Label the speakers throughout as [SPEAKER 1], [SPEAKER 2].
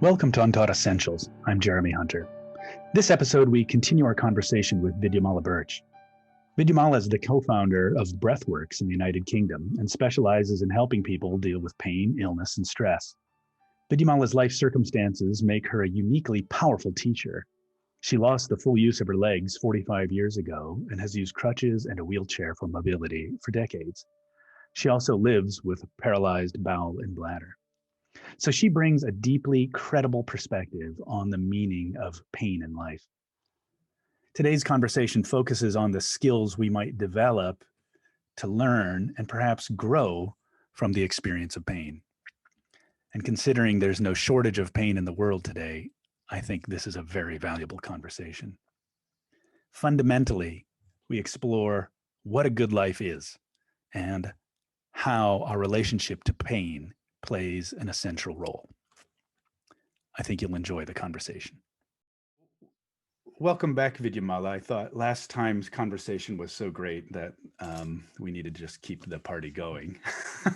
[SPEAKER 1] Welcome to Untaught Essentials. I'm Jeremy Hunter. This episode, we continue our conversation with Vidyamala Burch. Vidyamala is the co-founder of Breathworks in the United Kingdom and specializes in helping people deal with pain, illness, and stress. Vidyamala's life circumstances make her a uniquely powerful teacher. She lost the full use of her legs 45 years ago and has used crutches and a wheelchair for mobility for decades. She also lives with a paralyzed bowel and bladder. So she brings a deeply credible perspective on the meaning of pain in life. Today's conversation focuses on the skills we might develop to learn and perhaps grow from the experience of pain. And considering there's no shortage of pain in the world today, I think this is a very valuable conversation. Fundamentally, we explore what a good life is and how our relationship to pain plays an essential role. I think you'll enjoy the conversation. Welcome back, Vidyamala. I thought last time's conversation was so great that we needed to just keep the party going.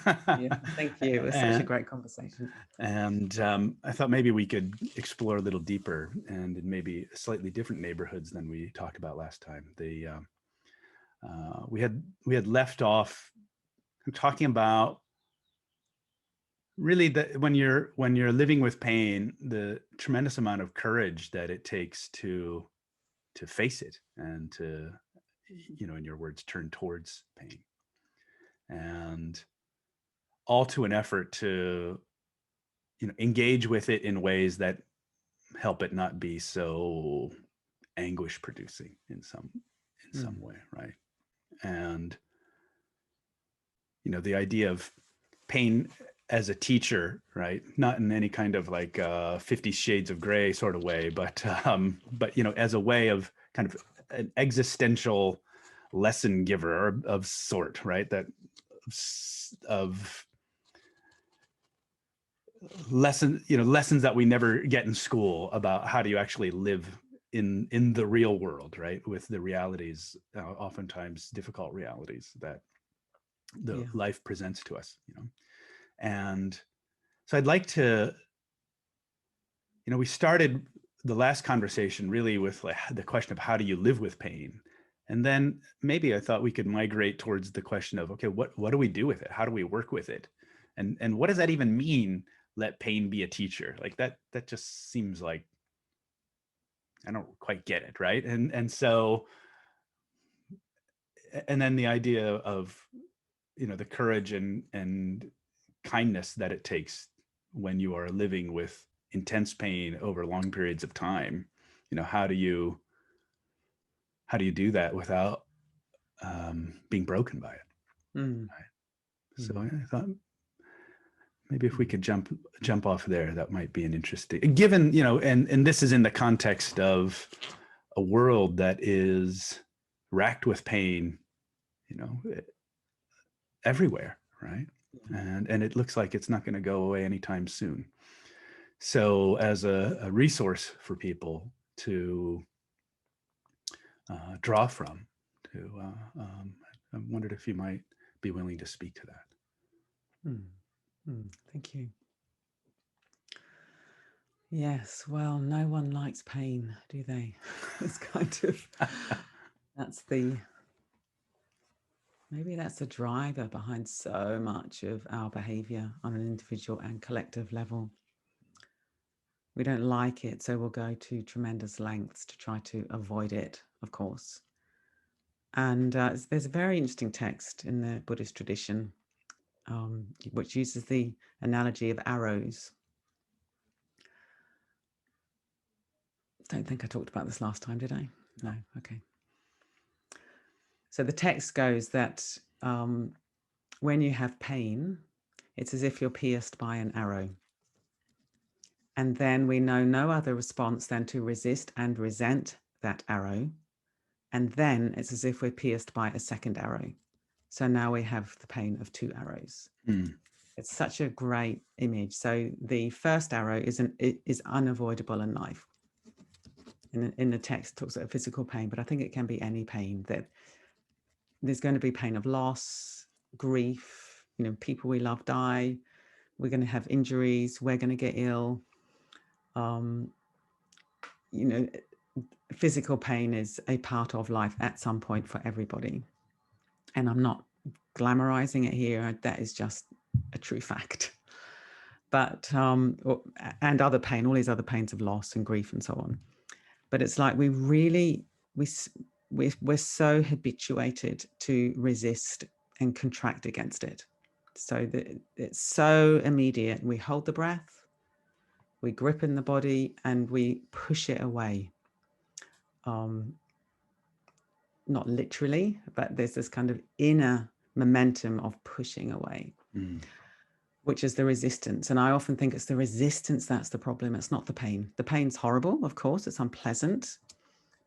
[SPEAKER 2] Yeah, thank you. It was such a great conversation.
[SPEAKER 1] And I thought maybe we could explore a little deeper and in maybe slightly different neighborhoods than we talked about last time. We had left off talking about really that when you're living with pain, the tremendous amount of courage that it takes to face it and to, in your words, turn towards pain, and all to an effort to, engage with it in ways that help it not be so anguish producing in some way, right? And the idea of pain as a teacher, right? Not in any kind of like 50 Shades of Gray sort of way, but as a way of kind of an existential lesson giver of sort, right? That of lessons that we never get in school about how do you actually live in the real world, right? With the realities, oftentimes difficult realities that the life presents to us, And so I'd like to, we started the last conversation really with like the question of how do you live with pain? And then maybe I thought we could migrate towards the question of, okay, what do we do with it? How do we work with it? And what does that even mean? Let pain be a teacher. Like that just seems like, I don't quite get it, right? And so, and then the idea of, the courage and kindness that it takes when you are living with intense pain over long periods of time. How do you do that without being broken by it? Right? So I thought maybe if we could jump off there, that might be an interesting, given, and this is in the context of a world that is racked with pain, everywhere, right? And it looks like it's not going to go away anytime soon. So as a resource for people to draw from, I wondered if you might be willing to speak to that.
[SPEAKER 2] Thank you. Yes, well, no one likes pain, do they? It's kind of, maybe that's the driver behind so much of our behavior on an individual and collective level. We don't like it, so we'll go to tremendous lengths to try to avoid it, of course. And there's a very interesting text in the Buddhist tradition, which uses the analogy of arrows. Don't think I talked about this last time, did I? No, okay. So the text goes that when you have pain, it's as if you're pierced by an arrow. And then we know no other response than to resist and resent that arrow. And then it's as if we're pierced by a second arrow. So now we have the pain of two arrows. It's such a great image. So the first arrow is unavoidable in life. In the text, it talks about physical pain, but I think it can be any pain. That there's going to be pain of loss, grief, people we love die. We're going to have injuries. We're going to get ill. Um, you know, physical pain is a part of life at some point for everybody. And I'm not glamorizing it here. That is just a true fact. But, and other pain, all these other pains of loss and grief and so on. But it's like we're so habituated to resist and contract against it. So that it's so immediate. We hold the breath, we grip in the body, and we push it away. Not literally, but there's this kind of inner momentum of pushing away, which is the resistance. And I often think it's the resistance that's the problem. It's not the pain. The pain's horrible, of course, it's unpleasant,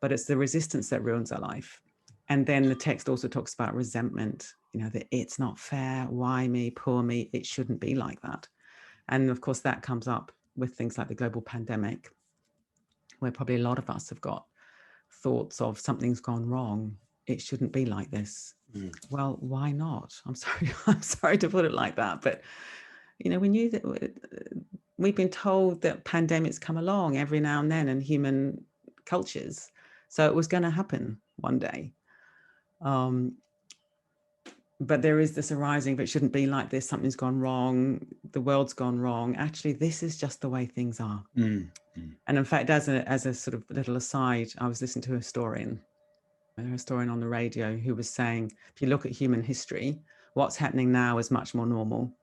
[SPEAKER 2] but it's the resistance that ruins our life. And then the text also talks about resentment, that it's not fair, why me, poor me, it shouldn't be like that. And of course, that comes up with things like the global pandemic, where probably a lot of us have got thoughts of something's gone wrong. It shouldn't be like this. Well, why not? I'm sorry to put it like that, but we knew that we've been told that pandemics come along every now and then in human cultures, so it was going to happen one day. But there is this arising, but it shouldn't be like this. Something's gone wrong. The world's gone wrong. Actually, this is just the way things are. And in fact, as a sort of little aside, I was listening to a historian on the radio who was saying, if you look at human history, what's happening now is much more normal.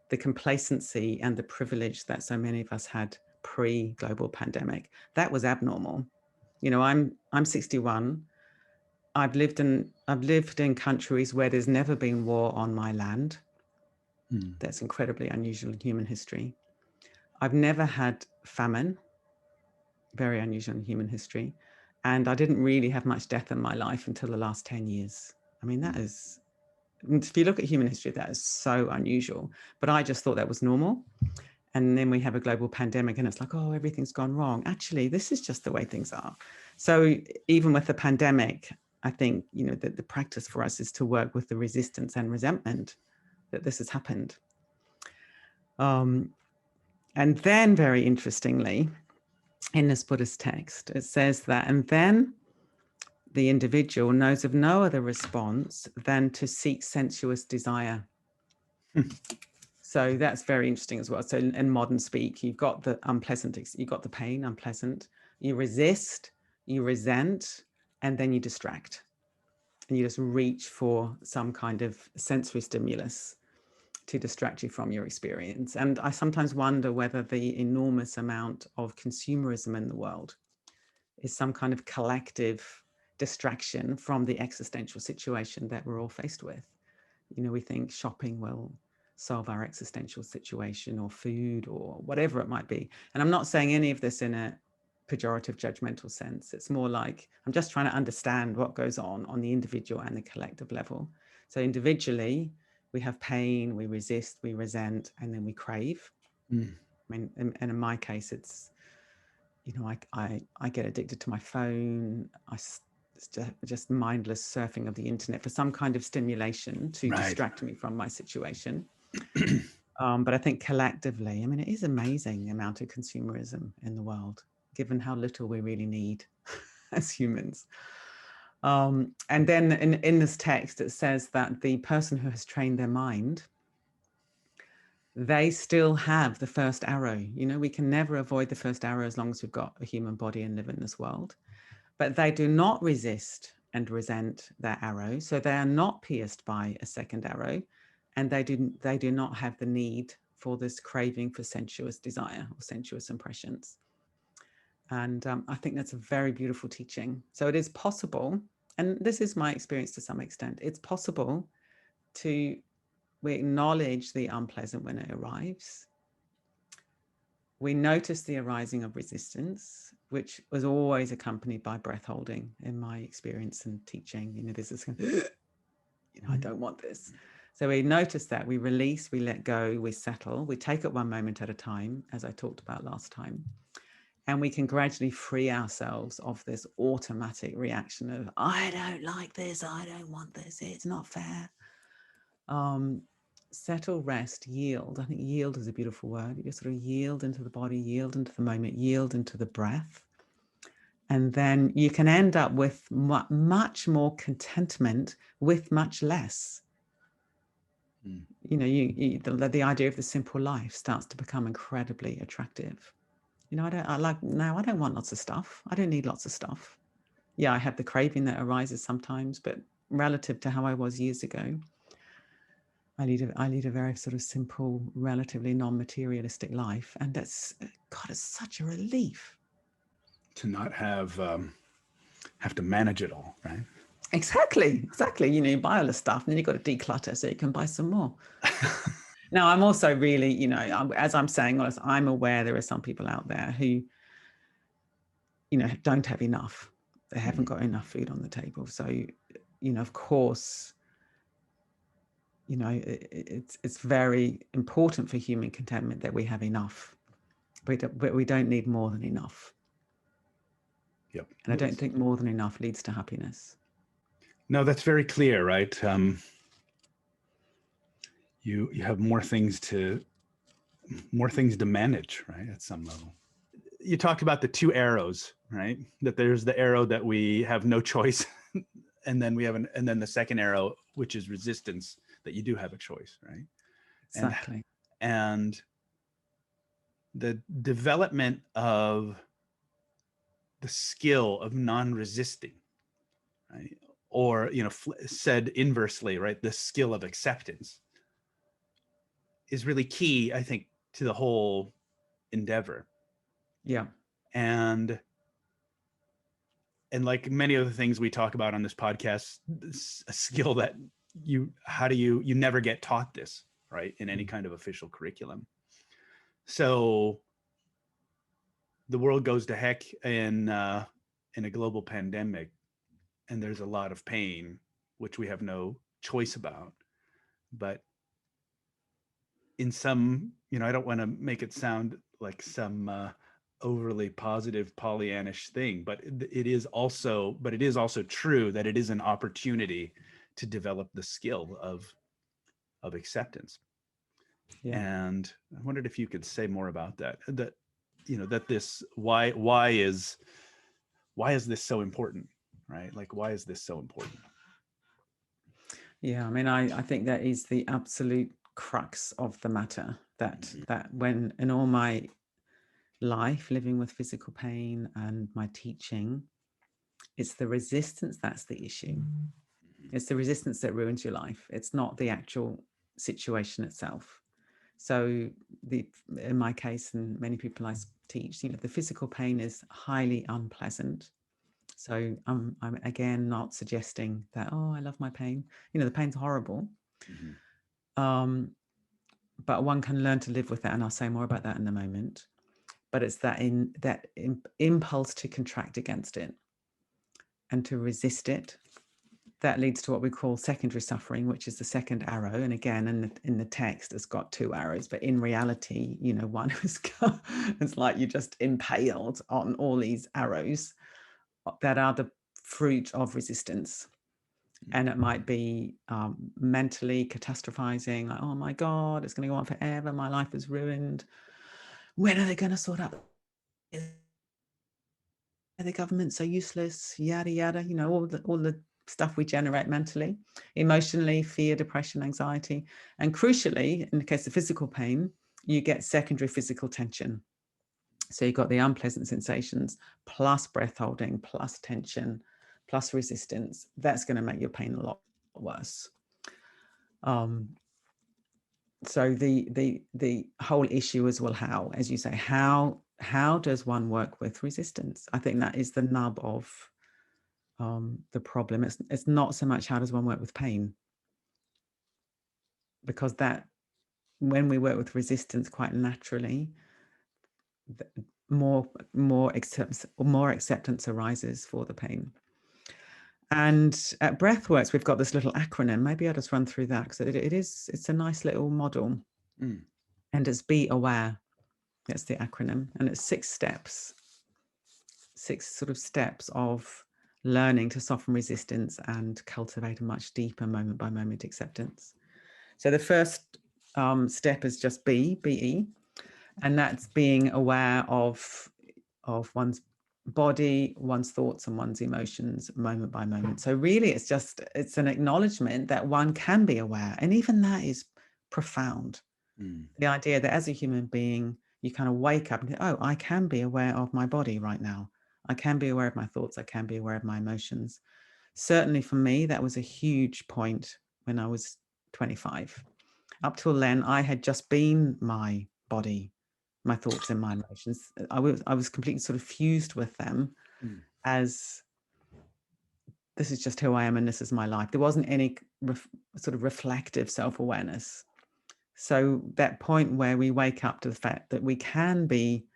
[SPEAKER 2] The complacency and the privilege that so many of us had pre-global pandemic, that was abnormal. I'm 61. I've lived in countries where there's never been war on my land. That's incredibly unusual in human history. I've never had famine, very unusual in human history. And I didn't really have much death in my life until the last 10 years. I mean, that is, if you look at human history, that is so unusual. But I just thought that was normal. And then we have a global pandemic and it's like, oh, everything's gone wrong. Actually, this is just the way things are. So even with the pandemic, I think, that the practice for us is to work with the resistance and resentment that this has happened. And then very interestingly, in this Buddhist text, it says that, and then the individual knows of no other response than to seek sensuous desire. So that's very interesting as well. So in modern speak, you've got the unpleasant, you've got the pain, unpleasant, you resist, you resent, and then you distract. And you just reach for some kind of sensory stimulus to distract you from your experience. And I sometimes wonder whether the enormous amount of consumerism in the world is some kind of collective distraction from the existential situation that we're all faced with. We think shopping will solve our existential situation, or food, or whatever it might be. And I'm not saying any of this in a pejorative, judgmental sense. It's more like I'm just trying to understand what goes on the individual and the collective level. So individually, we have pain, we resist, we resent, and then we crave. I mean, and in my case, it's, I get addicted to my phone. It's just mindless surfing of the internet for some kind of stimulation to distract me from my situation. But I think collectively, it is amazing the amount of consumerism in the world, given how little we really need as humans. And then in this text, it says that the person who has trained their mind, they still have the first arrow. We can never avoid the first arrow as long as we've got a human body and live in this world. But they do not resist and resent their arrow. So they are not pierced by a second arrow. And they do not have the need for this craving for sensuous desire or sensuous impressions. And I think that's a very beautiful teaching. So it is possible, and this is my experience to some extent, it's possible we acknowledge the unpleasant when it arrives. We notice the arising of resistance, which was always accompanied by breath holding in my experience and teaching. There's this kind of, I don't want this. So we notice that, we release, we let go, we settle, we take it one moment at a time, as I talked about last time. And we can gradually free ourselves of this automatic reaction of, I don't like this, I don't want this, it's not fair. settle, rest, yield. I think yield is a beautiful word. You just sort of yield into the body, yield into the moment, yield into the breath. And then you can end up with much more contentment with much less. You know, the idea of the simple life starts to become incredibly attractive. You know, I don't want lots of stuff. I don't need lots of stuff. Yeah, I have the craving that arises sometimes, but relative to how I was years ago, I lead a very sort of simple, relatively non-materialistic life. And that's, God, it's such a relief.
[SPEAKER 1] To not have to manage it all, right?
[SPEAKER 2] Exactly. You know, you buy all the stuff and then you've got to declutter so you can buy some more. Now, I'm also really, you know, as I'm saying all this, I'm aware there are some people out there who, you know, don't have enough. They haven't got enough food on the table. So, you know, of course, you know, it's very important for human contentment that we have enough, but we don't need more than enough.
[SPEAKER 1] Yep.
[SPEAKER 2] And I don't think more than enough leads to happiness.
[SPEAKER 1] No, that's very clear, right? You have more things to manage, right? At some level. You talked about the two arrows, right? That there's the arrow that we have no choice, and then and then the second arrow, which is resistance, that you do have a choice, right?
[SPEAKER 2] Exactly.
[SPEAKER 1] And the development of the skill of non-resisting, right? Or, you know, said inversely, right? The skill of acceptance is really key, I think, to the whole endeavor.
[SPEAKER 2] Yeah.
[SPEAKER 1] And like many of the things we talk about on this podcast, a skill that you never get taught this, right? In any kind of official curriculum. So the world goes to heck in a global pandemic, and there's a lot of pain, which we have no choice about. But in some, you know, I don't want to make it sound like some overly positive Pollyannish thing, but it is also true that it is an opportunity to develop the skill of acceptance. Yeah. And I wondered if you could say more about that. That, you know, that this why is this so important, right? Like, why is this so important?
[SPEAKER 2] Yeah, I mean, I think that is the absolute crux of the matter, that when in all my life living with physical pain and my teaching, it's the resistance that's the issue. It's the resistance that ruins your life. It's not the actual situation itself. So in my case, and many people I teach, you know, the physical pain is highly unpleasant. So I'm again not suggesting that, oh, I love my pain. You know, the pain's horrible. But one can learn to live with that, and I'll say more about that in a moment. But it's that impulse to contract against it and to resist it, that leads to what we call secondary suffering, which is the second arrow. And again, in the text, it's got two arrows, but in reality, you know, one is it's like you're just impaled on all these arrows that are the fruit of resistance. And it might be mentally catastrophizing, like, oh my God, it's going to go on forever. My life is ruined. When are they going to sort out? The government's so useless, yada, yada, you know, all the stuff we generate mentally, emotionally, fear, depression, anxiety. And crucially, in the case of physical pain, you get secondary physical tension. So you've got the unpleasant sensations plus breath holding, plus tension, plus resistance. That's going to make your pain a lot worse. So the whole issue is, well, how, as you say, how does one work with resistance? I think that is the nub of the problem. It's not so much how does one work with pain, because that when we work with resistance quite naturally, more acceptance arises for the pain. And at Breathworks, we've got this little acronym. Maybe I'll just run through that, because it's a nice little model. And it's be aware. That's the acronym. And it's 6 steps, 6 sort of steps of learning to soften resistance and cultivate a much deeper moment by moment acceptance. So the first step is just BE, and that's being aware of one's body, one's thoughts, and one's emotions moment by moment. So really, it's an acknowledgement that one can be aware, and even that is profound. The idea that as a human being, you kind of wake up and think, oh, I can be aware of my body right now. I can be aware of my thoughts. I can be aware of my emotions. Certainly for me, that was a huge point when I was 25. Up till then, I had just been my body, my thoughts and my emotions. I was completely sort of fused with them as this is just who I am and this is my life. There wasn't any sort of reflective self-awareness. So that point where we wake up to the fact that we can be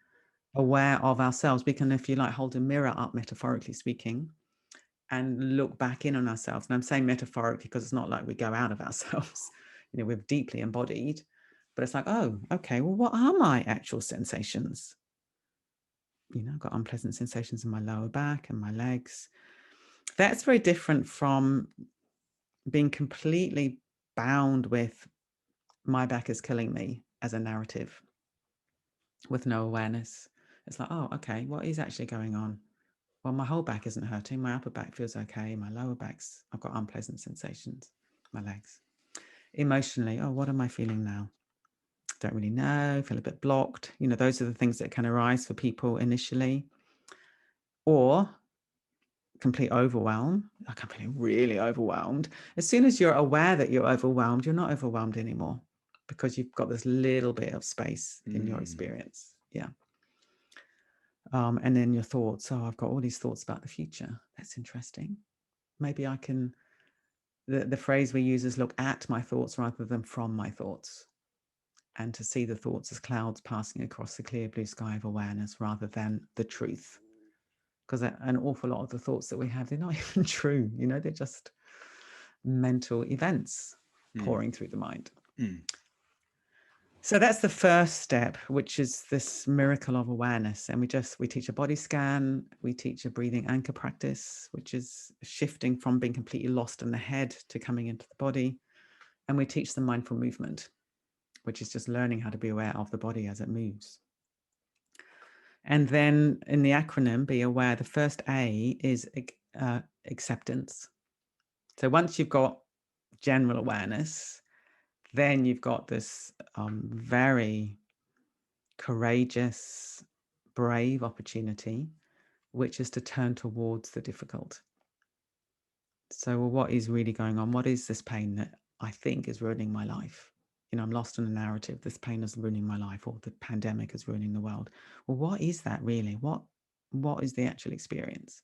[SPEAKER 2] aware of ourselves, we can, if you like, hold a mirror up, metaphorically speaking, and look back in on ourselves. And I'm saying metaphorically because it's not like we go out of ourselves. We're deeply embodied, but it's like, oh, okay, well, what are my actual sensations? I've got unpleasant sensations in my lower back and my legs. That's very different from being completely bound with my back is killing me as a narrative with no awareness. It's like, oh, okay, what is actually going on? Well, my whole back isn't hurting. My upper back feels okay. My lower back's, I've got unpleasant sensations, my legs. Emotionally, oh, what am I feeling now? Don't really know, feel a bit blocked. Those are the things that can arise for people initially. Or complete overwhelm. Like I'm feeling really overwhelmed. As soon as you're aware that you're overwhelmed, you're not overwhelmed anymore because you've got this little bit of space in your experience. Yeah. And then your thoughts. Oh, I've got all these thoughts about the future. That's interesting. Maybe I can, the phrase we use is look at my thoughts rather than from my thoughts. And to see the thoughts as clouds passing across the clear blue sky of awareness rather than the truth. Because an awful lot of the thoughts that we have, they're not even true. They're just mental events pouring through the mind. So that's the first step, which is this miracle of awareness. And we teach a body scan, we teach a breathing anchor practice, which is shifting from being completely lost in the head to coming into the body. And we teach the mindful movement, which is just learning how to be aware of the body as it moves. And then in the acronym, be aware, the first A is acceptance. So once you've got general awareness, then you've got this very courageous, brave opportunity, which is to turn towards the difficult. So what is really going on? What is this pain that I think is ruining my life? I'm lost in a narrative. This pain is ruining my life, or the pandemic is ruining the world. Well, what is that really? What is the actual experience?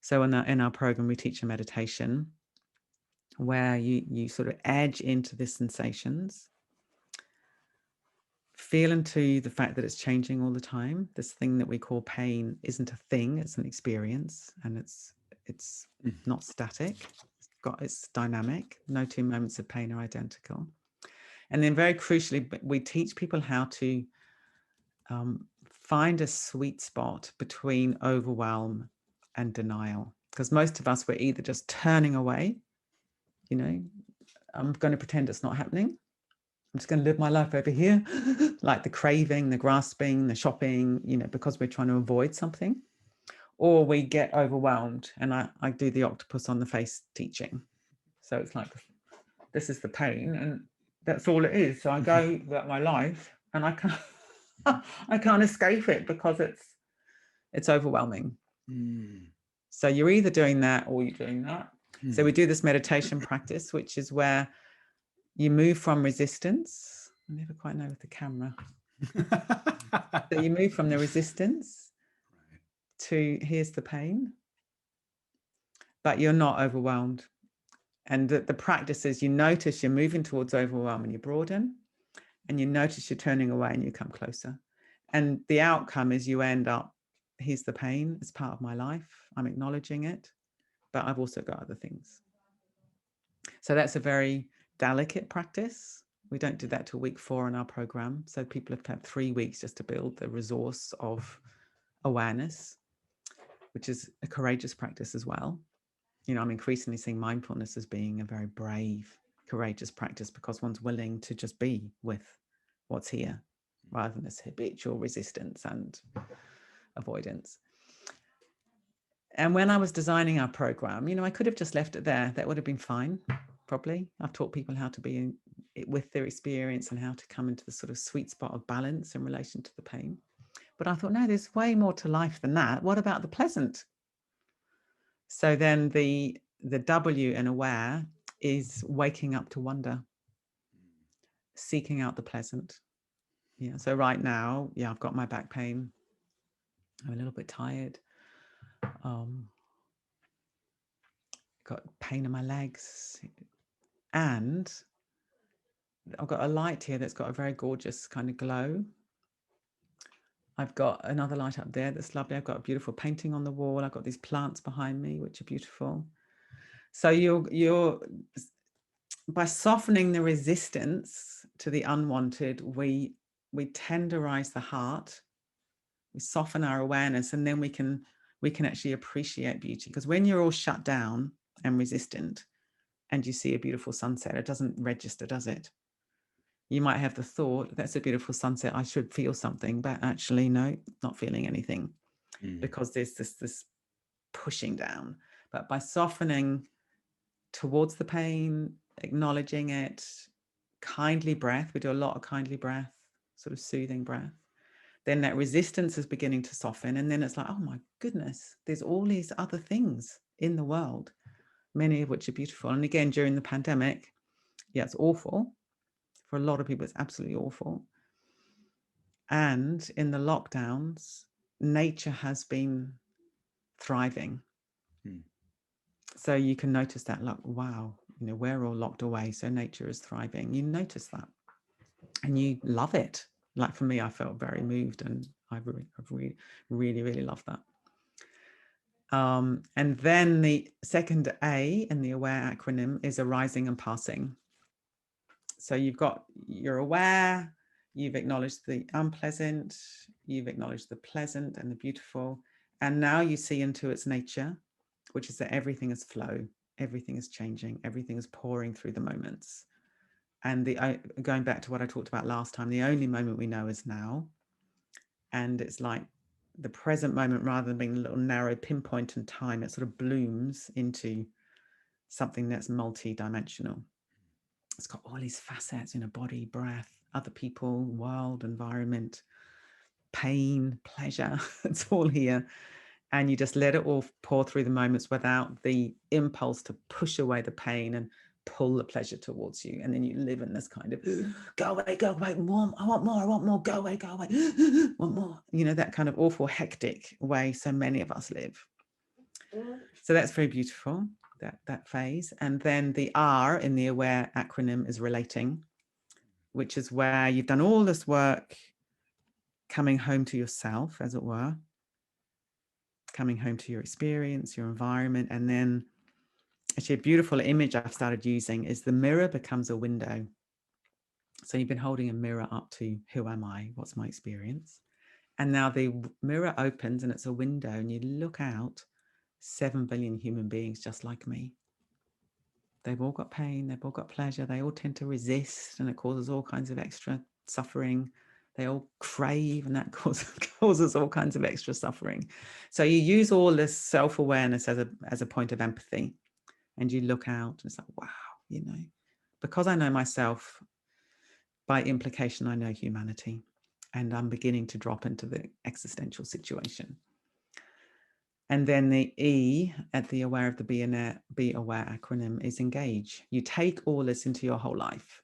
[SPEAKER 2] So in our program, we teach a meditation where you sort of edge into the sensations, feel into the fact that it's changing all the time. This thing that we call pain isn't a thing; it's an experience, and it's not static. It's dynamic. No two moments of pain are identical. And then very crucially, we teach people how to find a sweet spot between overwhelm and denial. Because most of us, we're either just turning away, I'm going to pretend it's not happening. I'm just going to live my life over here, like the craving, the grasping, the shopping, because we're trying to avoid something. Or we get overwhelmed, and I do the octopus on the face teaching. So it's like, this is the pain, and that's all it is. So I go about my life, and I can't escape it because it's overwhelming. So you're either doing that or you're doing that. So we do this meditation practice, which is where you move from resistance. I never quite know with the camera. So you move from the resistance to here's the pain, but you're not overwhelmed. And the practice is you notice you're moving towards overwhelm and you broaden, and you notice you're turning away and you come closer. And the outcome is you end up, here's the pain, it's part of my life, I'm acknowledging it, but I've also got other things. So that's a very delicate practice. We don't do that till week 4 in our program. So people have had 3 weeks just to build the resource of awareness, which is a courageous practice as well. I'm increasingly seeing mindfulness as being a very brave courageous practice, because one's willing to just be with what's here rather than this habitual resistance and avoidance. And when I was designing our program, I could have just left it there. That would have been fine, probably. I've taught people how to be with their experience and how to come into the sort of sweet spot of balance in relation to the pain. But I thought, no, there's way more to life than that. What about the pleasant? So then the W in aware is waking up to wonder, seeking out the pleasant. Yeah. So right now, I've got my back pain. I'm a little bit tired. Got pain in my legs, and I've got a light here that's got a very gorgeous kind of glow. I've got another light up there that's lovely. I've got a beautiful painting on the wall. I've got these plants behind me, which are beautiful. So you're by softening the resistance to the unwanted, we tenderize the heart, we soften our awareness, and then we can actually appreciate beauty. Because when you're all shut down and resistant and you see a beautiful sunset, it doesn't register, does it? You might have the thought, that's a beautiful sunset, I should feel something, but actually, no, not feeling anything, because there's this pushing down. But by softening towards the pain, acknowledging it, kindly breath, we do a lot of kindly breath, sort of soothing breath, then that resistance is beginning to soften. And then it's like, oh my goodness, there's all these other things in the world, many of which are beautiful. And again, during the pandemic, it's awful. For a lot of people, it's absolutely awful. And in the lockdowns, nature has been thriving. So you can notice that, like, wow, we're all locked away, so nature is thriving. You notice that and you love it. Like for me, I felt very moved, and I've really, really, really loved that. And then the second A in the AWARE acronym is arising and passing. So you're aware, you've acknowledged the unpleasant, you've acknowledged the pleasant and the beautiful, and now you see into its nature, which is that everything is flow, everything is changing, everything is pouring through the moments. And going back to what I talked about last time, the only moment we know is now. And it's like the present moment, rather than being a little narrow pinpoint in time, it sort of blooms into something that's multi-dimensional. It's got all these facets, body, breath, other people, world, environment, pain, pleasure. It's all here. And you just let it all pour through the moments without the impulse to push away the pain and pull the pleasure towards you. And then you live in this kind of go away, more, I want more, go away, want more, that kind of awful hectic way so many of us live. So that's very beautiful, that phase. And then the R in the AWARE acronym is relating, which is where you've done all this work coming home to yourself, as it were, coming home to your experience, your environment. And then actually a beautiful image I've started using is the mirror becomes a window. So you've been holding a mirror up to who am I? What's my experience? And now the mirror opens and it's a window, and you look out, 7 billion human beings just like me. They've all got pain, they've all got pleasure, they all tend to resist, and it causes all kinds of extra suffering. They all crave, and that causes all kinds of extra suffering. So you use all this self-awareness as a point of empathy, and you look out and it's like, wow, because I know myself, by implication, I know humanity, and I'm beginning to drop into the existential situation. And then the E at the aware of the Be Aware acronym is engage. You take all this into your whole life.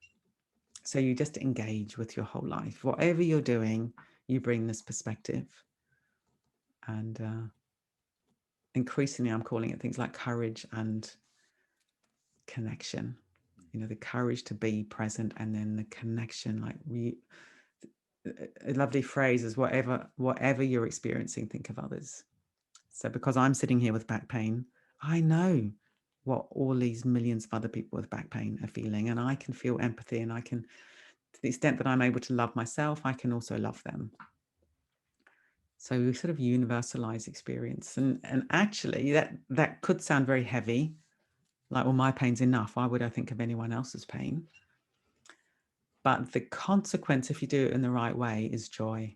[SPEAKER 2] So you just engage with your whole life. Whatever you're doing, you bring this perspective. And increasingly, I'm calling it things like courage and connection. The courage to be present, and then the connection, like a lovely phrase is whatever you're experiencing, think of others. So because I'm sitting here with back pain, I know what all these millions of other people with back pain are feeling, and I can feel empathy, and I can, to the extent that I'm able to love myself, I can also love them. So we sort of universalize experience, and actually that could sound very heavy, Like, well, my pain's enough. Why would I think of anyone else's pain? But the consequence, if you do it in the right way, is joy.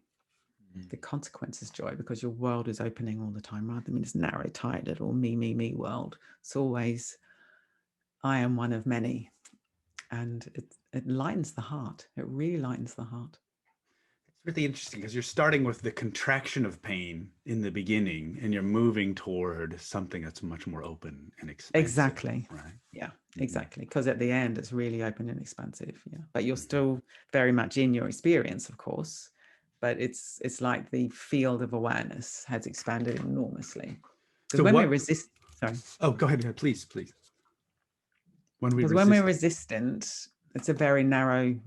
[SPEAKER 2] The consequence is joy, because your world is opening all the time, rather than this narrow, tight little me world. It's always, I am one of many. And it lightens the heart. It really lightens the heart.
[SPEAKER 1] It's really interesting because you're starting with the contraction of pain in the beginning and you're moving toward something that's much more open and expansive.
[SPEAKER 2] Exactly.
[SPEAKER 1] Right.
[SPEAKER 2] Yeah, exactly. Because at the end, it's really open and expansive. Yeah. But you're still very much in your experience, of course. But it's like the field of awareness has expanded enormously. Because when we resist, sorry.
[SPEAKER 1] Oh, go ahead. Please.
[SPEAKER 2] Because when we're resistant, it's a very narrow,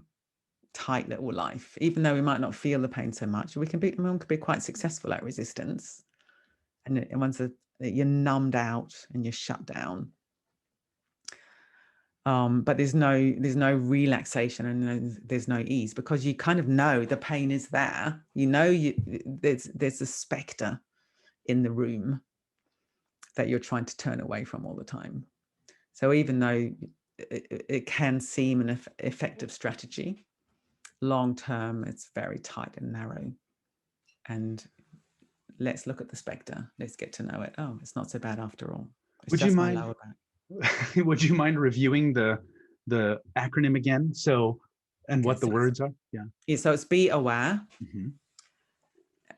[SPEAKER 2] tight little life. Even though we might not feel the pain so much, we can be quite successful at resistance. And once you're numbed out and you're shut down, but there's no relaxation and there's no ease, because you kind of know the pain is there. You know, there's a specter in the room that you're trying to turn away from all the time. So even though it can seem an effective strategy, long term, it's very tight and narrow. And let's look at the specter. Let's get to know it. Oh, it's not so bad after all. It's just my lower back.
[SPEAKER 1] Would you mind reviewing the acronym again? So, and what the words are? Yeah.
[SPEAKER 2] So it's be aware. Mm-hmm.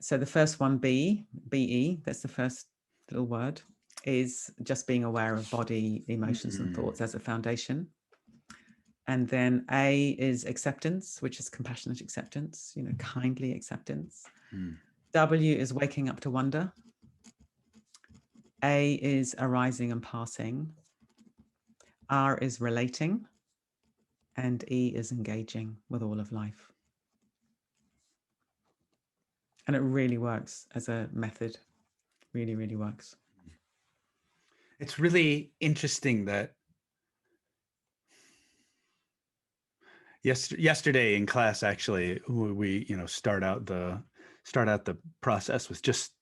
[SPEAKER 2] So the first one, BE, that's the first little word, is just being aware of body, emotions, and thoughts as a foundation. And then A is acceptance, which is compassionate acceptance, kindly acceptance. W is waking up to wonder. A is arising and passing. R is relating. And E is engaging with all of life. And it really works as a method. Really, really works.
[SPEAKER 1] It's really interesting that yesterday in class, actually, we start out the process with just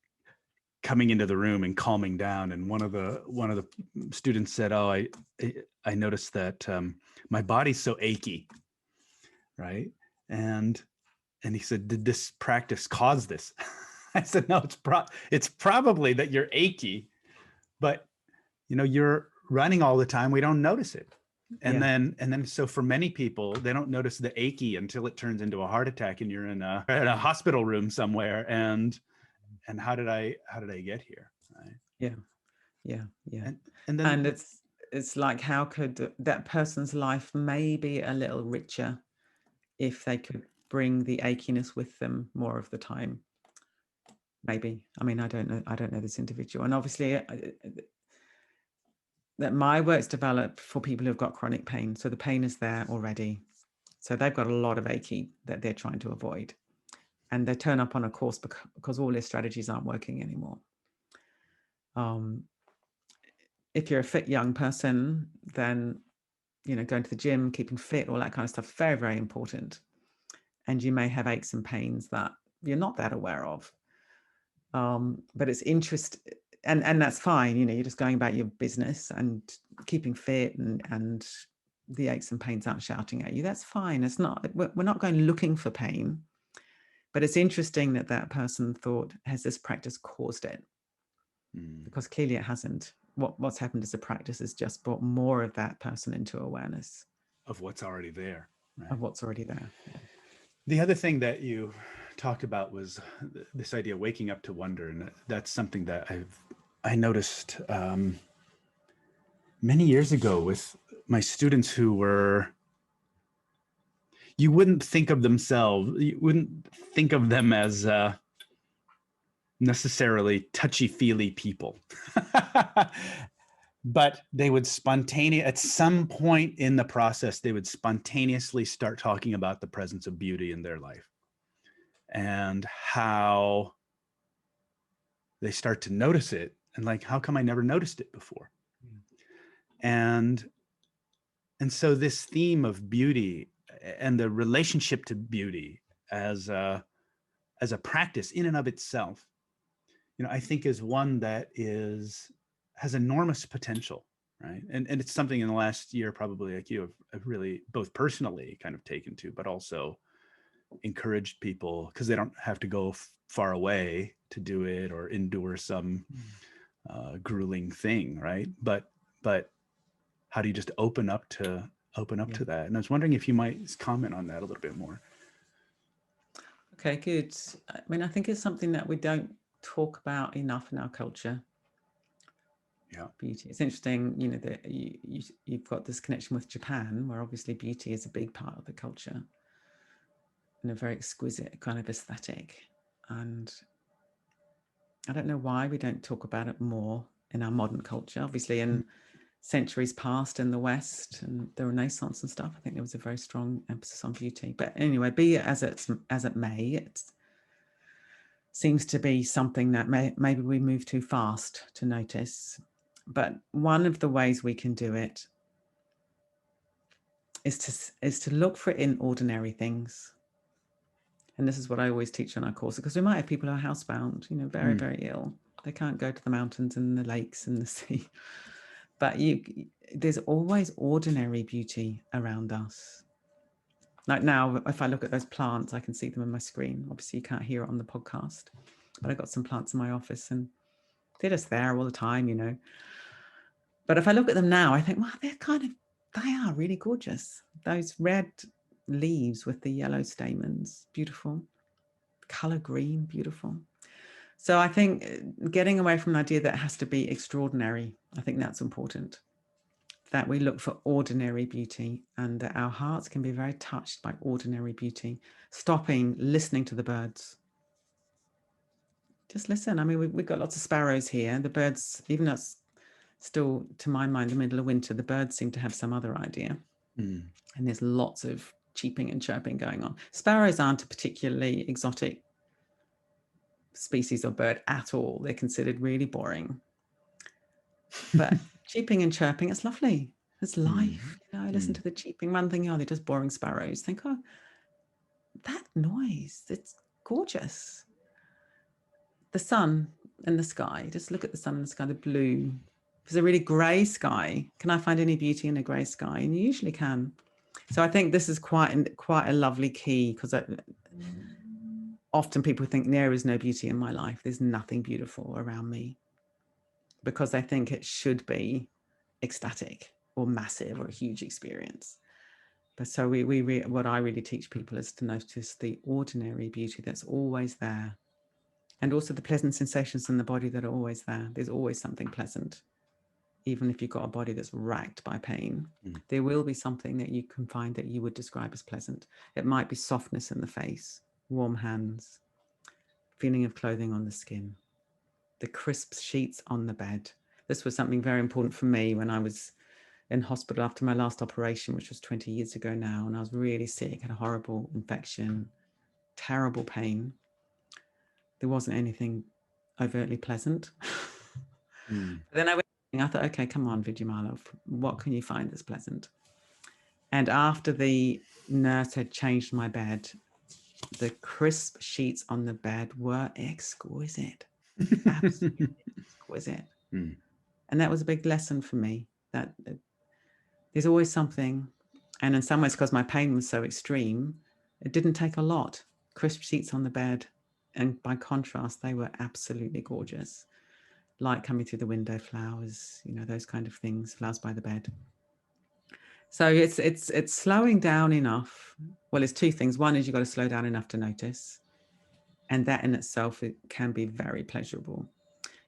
[SPEAKER 1] coming into the room and calming down. And one of the students said, "Oh, I noticed that my body's so achy," right? And he said, "Did this practice cause this?" I said, "No, it's probably that you're achy, but you're running all the time. We don't notice it." And then so for many people, they don't notice the achy until it turns into a heart attack and you're in a hospital room somewhere. And how did I get here? Right?
[SPEAKER 2] Yeah.
[SPEAKER 1] And then
[SPEAKER 2] it's like, how could that person's life may be a little richer if they could bring the achiness with them more of the time? Maybe. I mean, I don't know this individual, and obviously that my work's developed for people who've got chronic pain. So the pain is there already. So they've got a lot of achy that they're trying to avoid. And they turn up on a course because all their strategies aren't working anymore. If you're a fit young person, then, going to the gym, keeping fit, all that kind of stuff, very, very important. And you may have aches and pains that you're not that aware of. But it's interest, and that's fine. You're just going about your business and keeping fit, and the aches and pains aren't shouting at you. That's fine. It's not, we're not going looking for pain, but it's interesting that person thought, has this practice caused it? Because clearly it hasn't. What's happened as a practice is just brought more of that person into awareness
[SPEAKER 1] of what's already there. Right?
[SPEAKER 2] Of what's already there. Yeah.
[SPEAKER 1] The other thing that you talked about was this idea of waking up to wonder, and that's something that I noticed many years ago with my students who were, you wouldn't think of them as necessarily touchy-feely people. But they would at some point in the process, they would spontaneously start talking about the presence of beauty in their life and how they start to notice it, and like, how come I never noticed it before? And so this theme of beauty and the relationship to beauty as a practice in and of itself, I think is one that has enormous potential, right? And it's something in the last year, probably like you have really both personally kind of taken to, but also encouraged people, because they don't have to go far away to do it or endure some grueling thing, right? But how do you just open up to that? And I was wondering if you might comment on that a little bit more.
[SPEAKER 2] Okay, good. I mean, I think it's something that we don't talk about enough in our culture.
[SPEAKER 1] Yeah,
[SPEAKER 2] beauty. It's interesting, you know, that you've got this connection with Japan, where obviously beauty is a big part of the culture and a very exquisite kind of aesthetic. And I don't know why we don't talk about it more in our modern culture. Obviously, in centuries past in the West and the Renaissance and stuff, I think there was a very strong emphasis on beauty. But anyway, be it as it may, it seems to be something that maybe we move too fast to notice. But one of the ways we can do it is to look for it in ordinary things. And this is what I always teach on our course, because we might have people who are housebound, you know, very, very ill. They can't go to the mountains and the lakes and the sea. But there's always ordinary beauty around us. Like now, if I look at those plants, I can see them on my screen. Obviously, you can't hear it on the podcast, but I've got some plants in my office and they're just there all the time, you know. But if I look at them now, I think, well, they are really gorgeous. Those red leaves with the yellow stamens, beautiful. Color green, beautiful. So I think getting away from the idea that it has to be extraordinary, I think that's important. That we look for ordinary beauty and that our hearts can be very touched by ordinary beauty. Stopping, listening to the birds. Just listen. I mean, we've got lots of sparrows here. The birds, even though it's still, to my mind, the middle of winter, the birds seem to have some other idea. And there's lots of cheeping and chirping going on. Sparrows aren't a particularly exotic species of bird at all. They're considered really boring. But cheeping and chirping, it's lovely. It's life. You know, I listen to the cheeping. One thing, they're just boring sparrows. Think, oh, that noise, it's gorgeous. The sun and the sky, just look at the sun and the sky, the blue. If it's a really grey sky, can I find any beauty in a grey sky? And you usually can. So I think this is quite a lovely key, because often people think there is no beauty in my life. There's nothing beautiful around me, because I think it should be ecstatic or massive or a huge experience. But so what I really teach people is to notice the ordinary beauty that's always there, and also the pleasant sensations in the body that are always there. There's always something pleasant. Even if you've got a body that's racked by pain, there will be something that you can find that you would describe as pleasant. It might be softness in the face, warm hands, feeling of clothing on the skin, the crisp sheets on the bed. This was something very important for me when I was in hospital after my last operation, which was 20 years ago now, and I was really sick, had a horrible infection, terrible pain. There wasn't anything overtly pleasant. But then I thought, okay, come on, Vidyamala, what can you find that's pleasant? And after the nurse had changed my bed, the crisp sheets on the bed were exquisite, absolutely exquisite. And that was a big lesson for me, that there's always something. And in some ways, because my pain was so extreme, it didn't take a lot. Crisp sheets on the bed. And by contrast, they were absolutely gorgeous. Light coming through the window, flowers, you know, those kind of things, flowers by the bed. So it's slowing down enough. Well, it's two things. One is you've got to slow down enough to notice. And that in itself, it can be very pleasurable.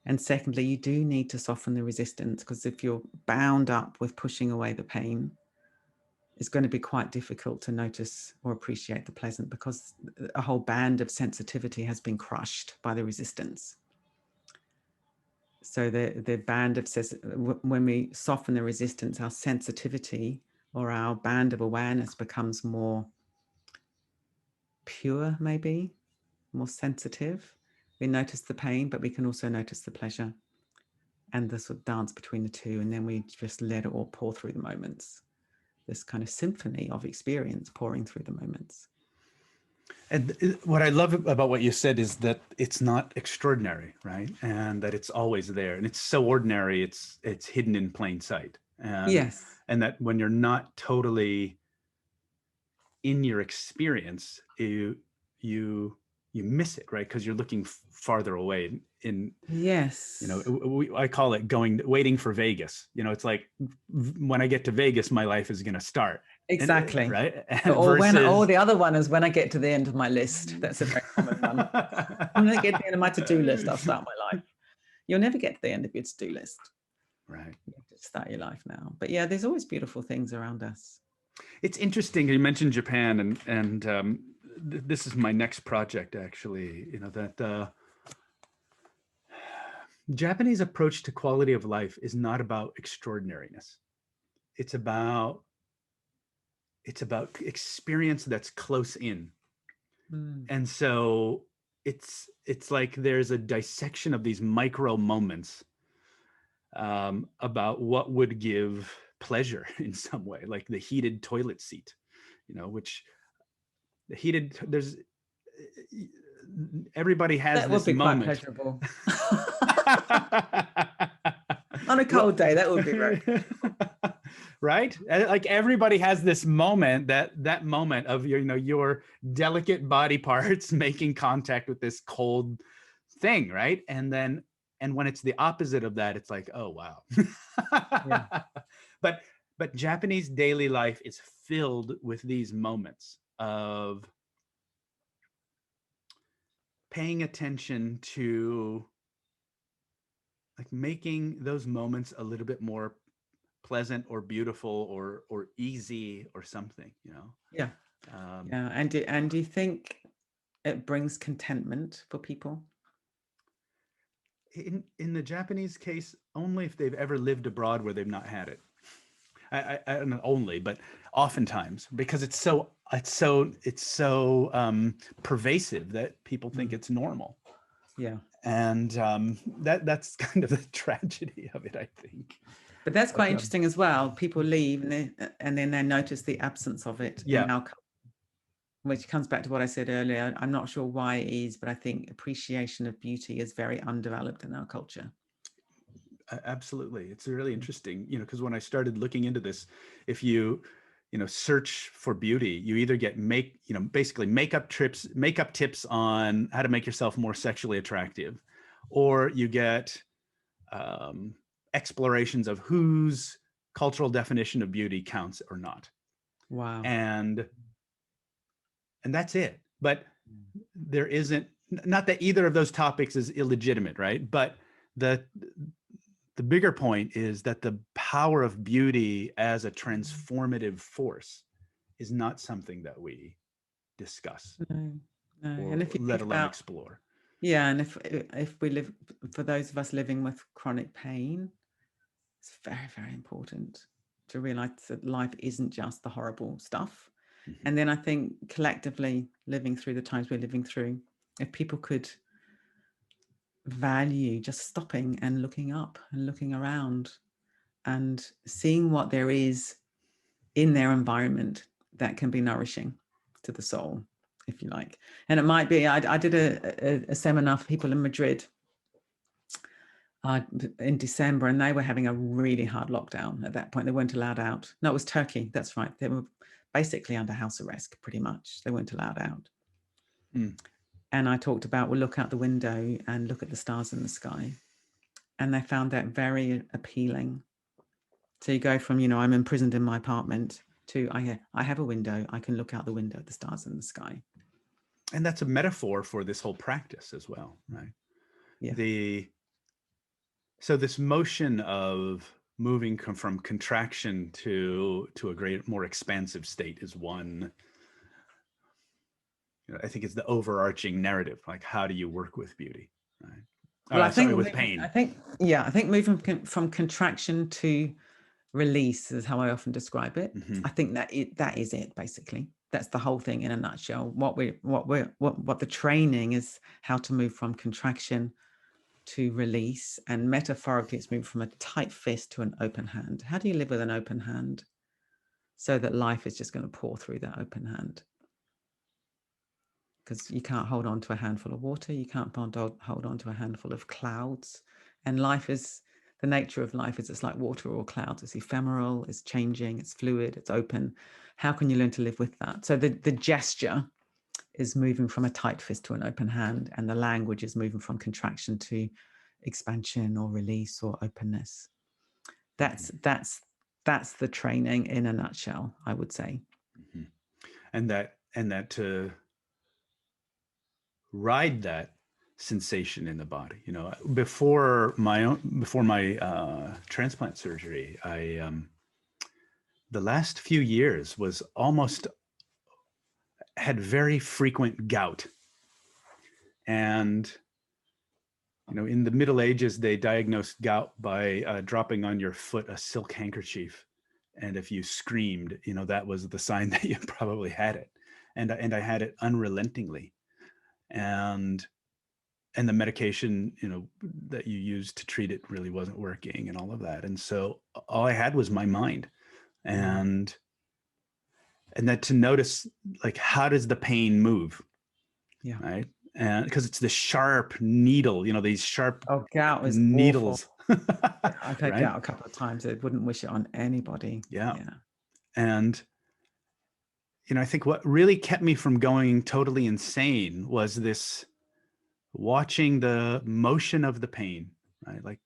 [SPEAKER 2] And secondly, you do need to soften the resistance, because if you're bound up with pushing away the pain, it's going to be quite difficult to notice or appreciate the pleasant, because a whole band of sensitivity has been crushed by the resistance. So the band of, when we soften the resistance, our sensitivity or our band of awareness becomes more pure, maybe more sensitive. We notice the pain, but we can also notice the pleasure and the sort of dance between the two. And then we just let it all pour through the moments. This kind of symphony of experience pouring through the moments.
[SPEAKER 1] And what I love about what you said is that it's not extraordinary, right? And that it's always there. And it's so ordinary, it's hidden in plain sight,
[SPEAKER 2] Yes.
[SPEAKER 1] And that when you're not totally in your experience, you miss it, right? Because you're looking farther away.
[SPEAKER 2] Yes.
[SPEAKER 1] I call it waiting for Vegas. It's like when I get to Vegas, my life is going to start.
[SPEAKER 2] Exactly.
[SPEAKER 1] Right.
[SPEAKER 2] Or the other one is when I get to the end of my list. That's a very common one. When I get to the end of my to-do list, I'll start my life. You'll never get to the end of your to-do list.
[SPEAKER 1] Right.
[SPEAKER 2] You have to start your life now. But yeah, there's always beautiful things around us.
[SPEAKER 1] It's interesting. You mentioned Japan, and this is my next project, actually. That Japanese approach to quality of life is not about extraordinariness. It's about experience that's close in. And so it's like there's a dissection of these micro moments about what would give pleasure in some way, like the heated toilet seat, which the heated, everybody has
[SPEAKER 2] that
[SPEAKER 1] this
[SPEAKER 2] would be
[SPEAKER 1] moment.
[SPEAKER 2] quite pleasurable. On a cold day, that would be very
[SPEAKER 1] right? Like everybody has this moment, that moment of your delicate body parts making contact with this cold thing, right? And when it's the opposite of that, it's like, oh wow. Yeah. But Japanese daily life is filled with these moments of paying attention to, like, making those moments a little bit more pleasant or beautiful or easy or something,
[SPEAKER 2] Yeah. Yeah. And do you think it brings contentment for people?
[SPEAKER 1] In the Japanese case, only if they've ever lived abroad where they've not had it. I don't know only, but oftentimes, because it's so pervasive that people think it's normal.
[SPEAKER 2] Yeah.
[SPEAKER 1] And that's kind of the tragedy of it, I think.
[SPEAKER 2] But that's quite interesting as well. People leave and then they notice the absence of it in our culture, which comes back to what I said earlier. I'm not sure why it is, but I think appreciation of beauty is very undeveloped in our culture.
[SPEAKER 1] Absolutely. It's really interesting, because when I started looking into this, if you search for beauty, you either get basically makeup tips on how to make yourself more sexually attractive, or you get explorations of whose cultural definition of beauty counts or not.
[SPEAKER 2] Wow.
[SPEAKER 1] And that's it. But there isn't, not that either of those topics is illegitimate, right? But the bigger point is that the power of beauty as a transformative force is not something that we discuss.
[SPEAKER 2] No.
[SPEAKER 1] Or
[SPEAKER 2] and if you
[SPEAKER 1] let alone explore.
[SPEAKER 2] Yeah, and if we live, for those of us living with chronic pain, it's very, very important to realize that life isn't just the horrible stuff. Mm-hmm. And then I think collectively living through the times we're living through, if people could value just stopping and looking up and looking around and seeing what there is in their environment that can be nourishing to the soul, if you like. And it might be, I did a seminar for people in Madrid in December, and they were having a really hard lockdown at that point. They weren't allowed out. No, it was Turkey. That's right. They were basically under house arrest, pretty much. They weren't allowed out. And I talked about, well, look out the window and look at the stars in the sky. And they found that very appealing. So you go from, I'm imprisoned in my apartment to I have a window. I can look out the window at the stars in the sky.
[SPEAKER 1] And that's a metaphor for this whole practice as well, right? Yeah. So this motion of moving from contraction to a more expansive state is one, I think it's the overarching narrative. Like, how do you work with beauty, right?
[SPEAKER 2] Well, I think
[SPEAKER 1] with pain.
[SPEAKER 2] I think moving from contraction to release is how I often describe it. Mm-hmm. I think that is it, basically. That's the whole thing in a nutshell. What the training is, how to move from contraction to release, and metaphorically it's moved from a tight fist to an open hand. How do you live with an open hand so that life is just going to pour through that open hand? Because you can't hold on to a handful of water, you can't hold on to a handful of clouds, and life is the nature of life is it's like water or clouds. It's ephemeral, it's changing, it's fluid, it's open. How can you learn to live with that? So the gesture is moving from a tight fist to an open hand, and the language is moving from contraction to expansion or release or openness. That's the training in a nutshell, I would say.
[SPEAKER 1] Mm-hmm. And that to ride that sensation in the body, before my transplant surgery, I the last few years had very frequent gout. And in the Middle Ages, they diagnosed gout by dropping on your foot a silk handkerchief, and if you screamed, that was the sign that you probably had it. And I had it unrelentingly, and the medication that you used to treat it really wasn't working, and all of that. And so all I had was my mind, and that to notice, like, how does the pain move?
[SPEAKER 2] Yeah.
[SPEAKER 1] Right. And because it's the sharp needle, these sharp
[SPEAKER 2] gout is
[SPEAKER 1] needles.
[SPEAKER 2] I've had gout a couple of times. I wouldn't wish it on anybody.
[SPEAKER 1] Yeah. And I think what really kept me from going totally insane was this watching the motion of the pain, right? Like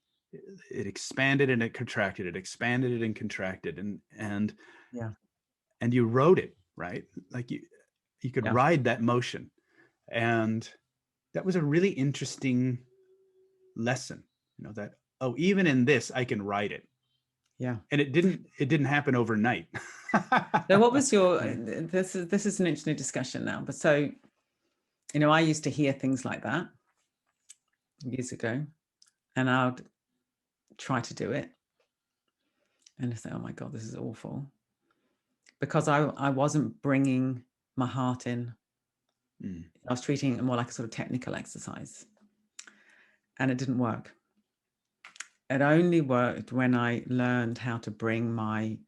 [SPEAKER 1] it expanded and it contracted, it expanded and contracted, and you rode it, right? Like you could ride that motion. And that was a really interesting lesson, that, even in this, I can ride it.
[SPEAKER 2] Yeah.
[SPEAKER 1] And it didn't happen overnight.
[SPEAKER 2] Now, what was your, this is an interesting discussion now, but so, I used to hear things like that years ago, and I would try to do it and I say, oh my God, this is awful, because I wasn't bringing my heart in. I was treating it more like a sort of technical exercise, and it didn't work. It only worked when I learned how to bring my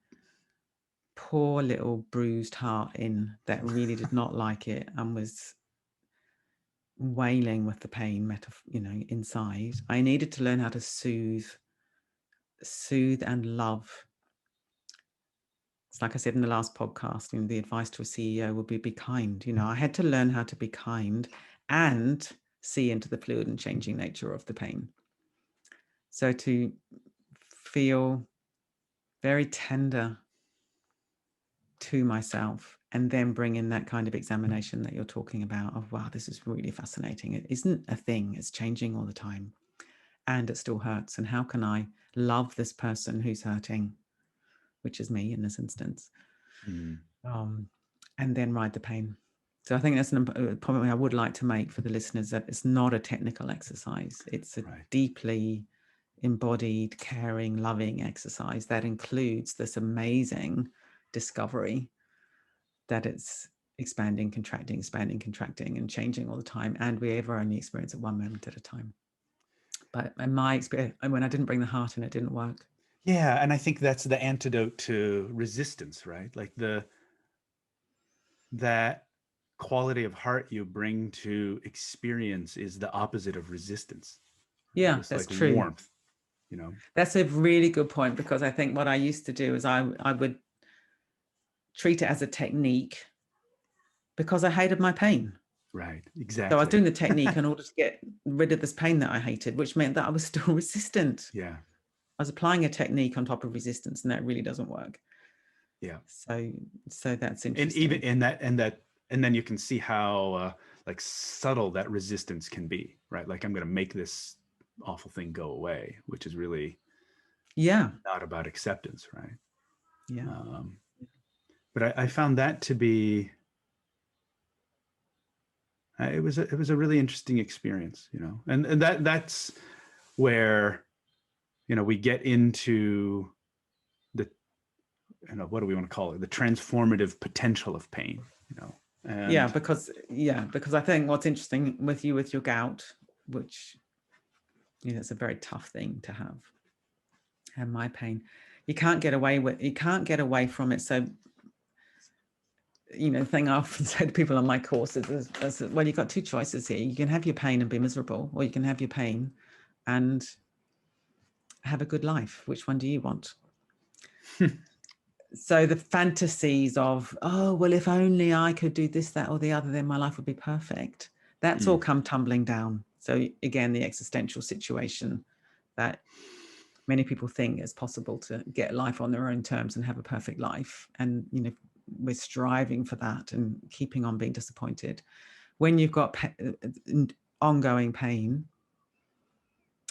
[SPEAKER 2] poor little bruised heart in that really did not like it and was wailing with the pain, inside. I needed to learn how to soothe and love. It's like I said in the last podcast, the advice to a CEO would be kind. I had to learn how to be kind and see into the fluid and changing nature of the pain. So to feel very tender to myself, and then bring in that kind of examination that you're talking about of, wow, this is really fascinating. It isn't a thing, it's changing all the time, and it still hurts. And how can I love this person who's hurting, which is me in this instance, and then ride the pain. So I think that's a point I would like to make for the listeners, that it's not a technical exercise. It's a deeply embodied, caring, loving exercise that includes this amazing discovery that it's expanding, contracting, and changing all the time. And we ever only experience it one moment at a time. But in my experience, when I didn't bring the heart in, it didn't work.
[SPEAKER 1] Yeah. And I think that's the antidote to resistance, right? Like that quality of heart you bring to experience is the opposite of resistance.
[SPEAKER 2] Yeah,
[SPEAKER 1] it's
[SPEAKER 2] that's
[SPEAKER 1] like
[SPEAKER 2] true.
[SPEAKER 1] Warmth,
[SPEAKER 2] That's a really good point, because I think what I used to do is I would treat it as a technique because I hated my pain.
[SPEAKER 1] Right, exactly.
[SPEAKER 2] So I was doing the technique in order to get rid of this pain that I hated, which meant that I was still resistant.
[SPEAKER 1] Yeah.
[SPEAKER 2] I was applying a technique on top of resistance, and that really doesn't work.
[SPEAKER 1] Yeah.
[SPEAKER 2] So that's interesting.
[SPEAKER 1] And even and then you can see how like subtle that resistance can be, right? Like, I'm going to make this awful thing go away, which is really not about acceptance, right?
[SPEAKER 2] Yeah.
[SPEAKER 1] But I found that to be it was a really interesting experience, and that's where we get into the what do we want to call it, the transformative potential of pain, and
[SPEAKER 2] because I think what's interesting with your gout, which it's a very tough thing to have, and my pain, you can't get away from it. So the thing I often say to people on my courses is, well, you've got two choices here. You can have your pain and be miserable, or you can have your pain and have a good life. Which one do you want? So the fantasies of, oh, well, if only I could do this, that, or the other, then my life would be perfect. That's all come tumbling down. So again, the existential situation that many people think it's possible to get life on their own terms and have a perfect life. And, you know, we're striving for that and keeping on being disappointed. When you've got ongoing pain,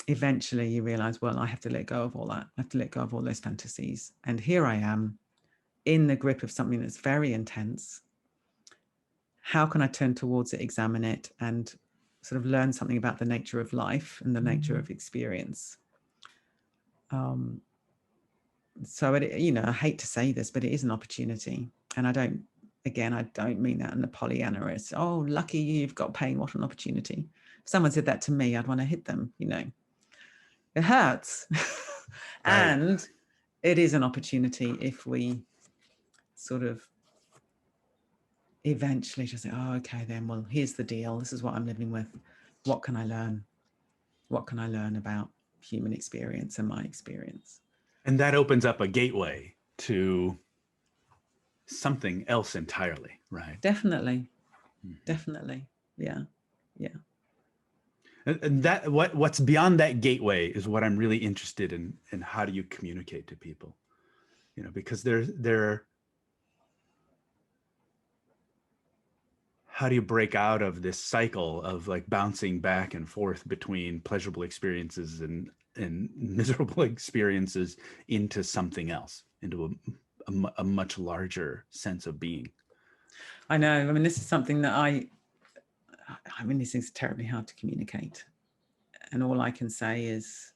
[SPEAKER 2] eventually you realize, well, I have to let go of all that. I have to let go of all those fantasies. And here I am in the grip of something that's very intense. How can I turn towards it, examine it, and sort of learn something about the nature of life and the nature of experience? So it, you know, I hate to say this, but it is an opportunity. And I don't mean that in the Pollyanna. It's, oh, lucky you've got pain. What an opportunity. If someone said that to me, I'd want to hit them, you know. It hurts. And it is an opportunity if we sort of eventually just say, oh, okay, then, well, here's the deal. This is what I'm living with. What can I learn? What can I learn about human experience and my experience?
[SPEAKER 1] And that opens up a gateway to something else entirely, right?
[SPEAKER 2] Definitely. Definitely. Yeah. Yeah.
[SPEAKER 1] And that what's beyond that gateway is what I'm really interested in how do you communicate to people? You know, because they're how do you break out of this cycle of like bouncing back and forth between pleasurable experiences and miserable experiences into something else, into a much larger sense of being?
[SPEAKER 2] I know. I mean, this is something that I mean, these things are terribly hard to communicate. And all I can say is,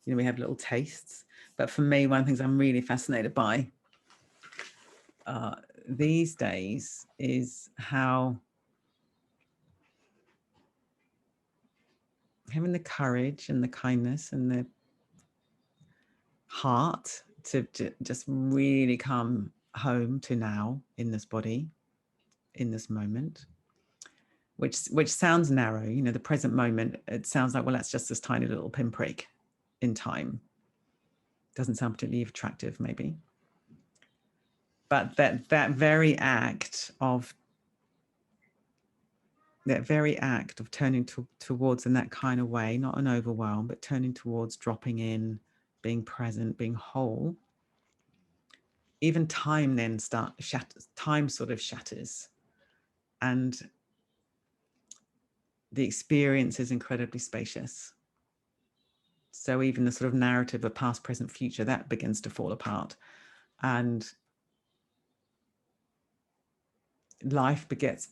[SPEAKER 2] you know, we have little tastes. But for me, one of the things I'm really fascinated by these days is how having the courage and the kindness and the heart to just really come home to now in this body, in this moment, which sounds narrow, you know, the present moment. It sounds like, well, that's just this tiny little pinprick in time. Doesn't sound particularly attractive, maybe. But that very act of turning towards in that kind of way, not an overwhelm, but turning towards, dropping in, being present, being whole. Even time then time sort of shatters, and the experience is incredibly spacious. So even the sort of narrative of past, present, future, that begins to fall apart, and life becomes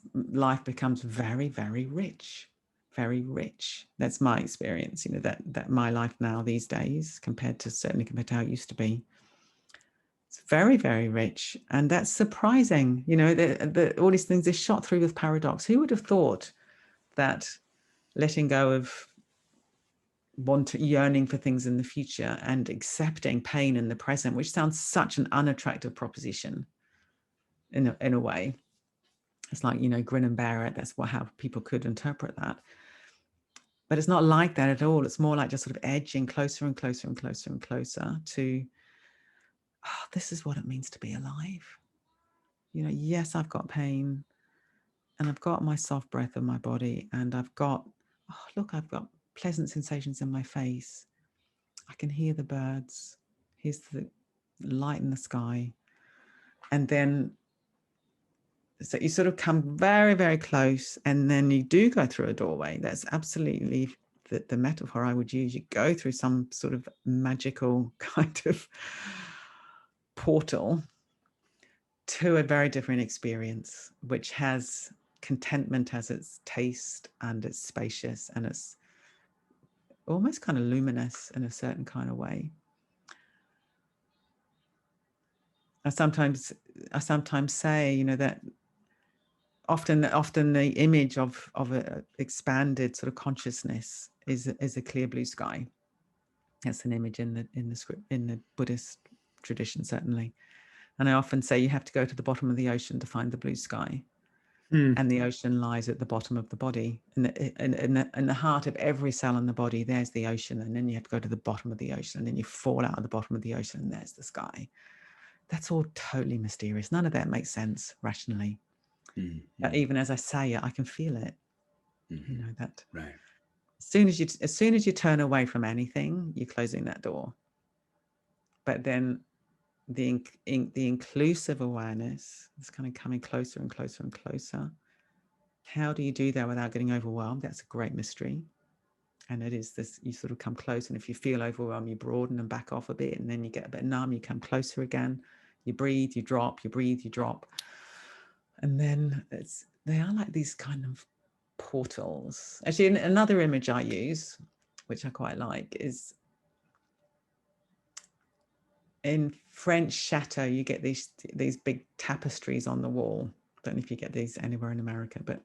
[SPEAKER 2] very, very rich. Very rich. That's my experience, you know, that my life now these days, certainly compared to how it used to be, it's very, very rich. And that's surprising, you know, all these things are shot through with paradox. Who would have thought that letting go of yearning for things in the future and accepting pain in the present, which sounds such an unattractive proposition in a way. It's like, you know, grin and bear it. That's how people could interpret that. But it's not like that at all. It's more like just sort of edging closer and closer and closer and closer to, oh, this is what it means to be alive. You know, yes, I've got pain and I've got my soft breath in my body, and I've got pleasant sensations in my face. I can hear the birds. Here's the light in the sky. And then, so you sort of come very, very close, and then you do go through a doorway. That's absolutely the metaphor I would use. You go through some sort of magical kind of portal to a very different experience, which has contentment as its taste, and it's spacious, and it's almost kind of luminous in a certain kind of way. I sometimes say, you know, that often the image of an expanded sort of consciousness is a clear blue sky. That's an image in the Buddhist tradition, certainly. And I often say you have to go to the bottom of the ocean to find the blue sky. and the ocean lies at the bottom of the body. In the heart of every cell in the body, there's the ocean, and then you have to go to the bottom of the ocean, and then you fall out of the bottom of the ocean, and there's the sky. That's all totally mysterious. None of that makes sense rationally. But even as I say it, I can feel it. You know that.
[SPEAKER 1] Right.
[SPEAKER 2] As soon as you turn away from anything, you're closing that door. But then the inclusive awareness is kind of coming closer and closer and closer. How do you do that without getting overwhelmed? That's a great mystery. And it is this, you sort of come close, and if you feel overwhelmed, you broaden and back off a bit, and then you get a bit numb, you come closer again, you breathe, you drop, you breathe, you drop. And then they are like these kind of portals. Actually, another image I use, which I quite like, is in French chateau, you get these big tapestries on the wall. Don't know if you get these anywhere in America, but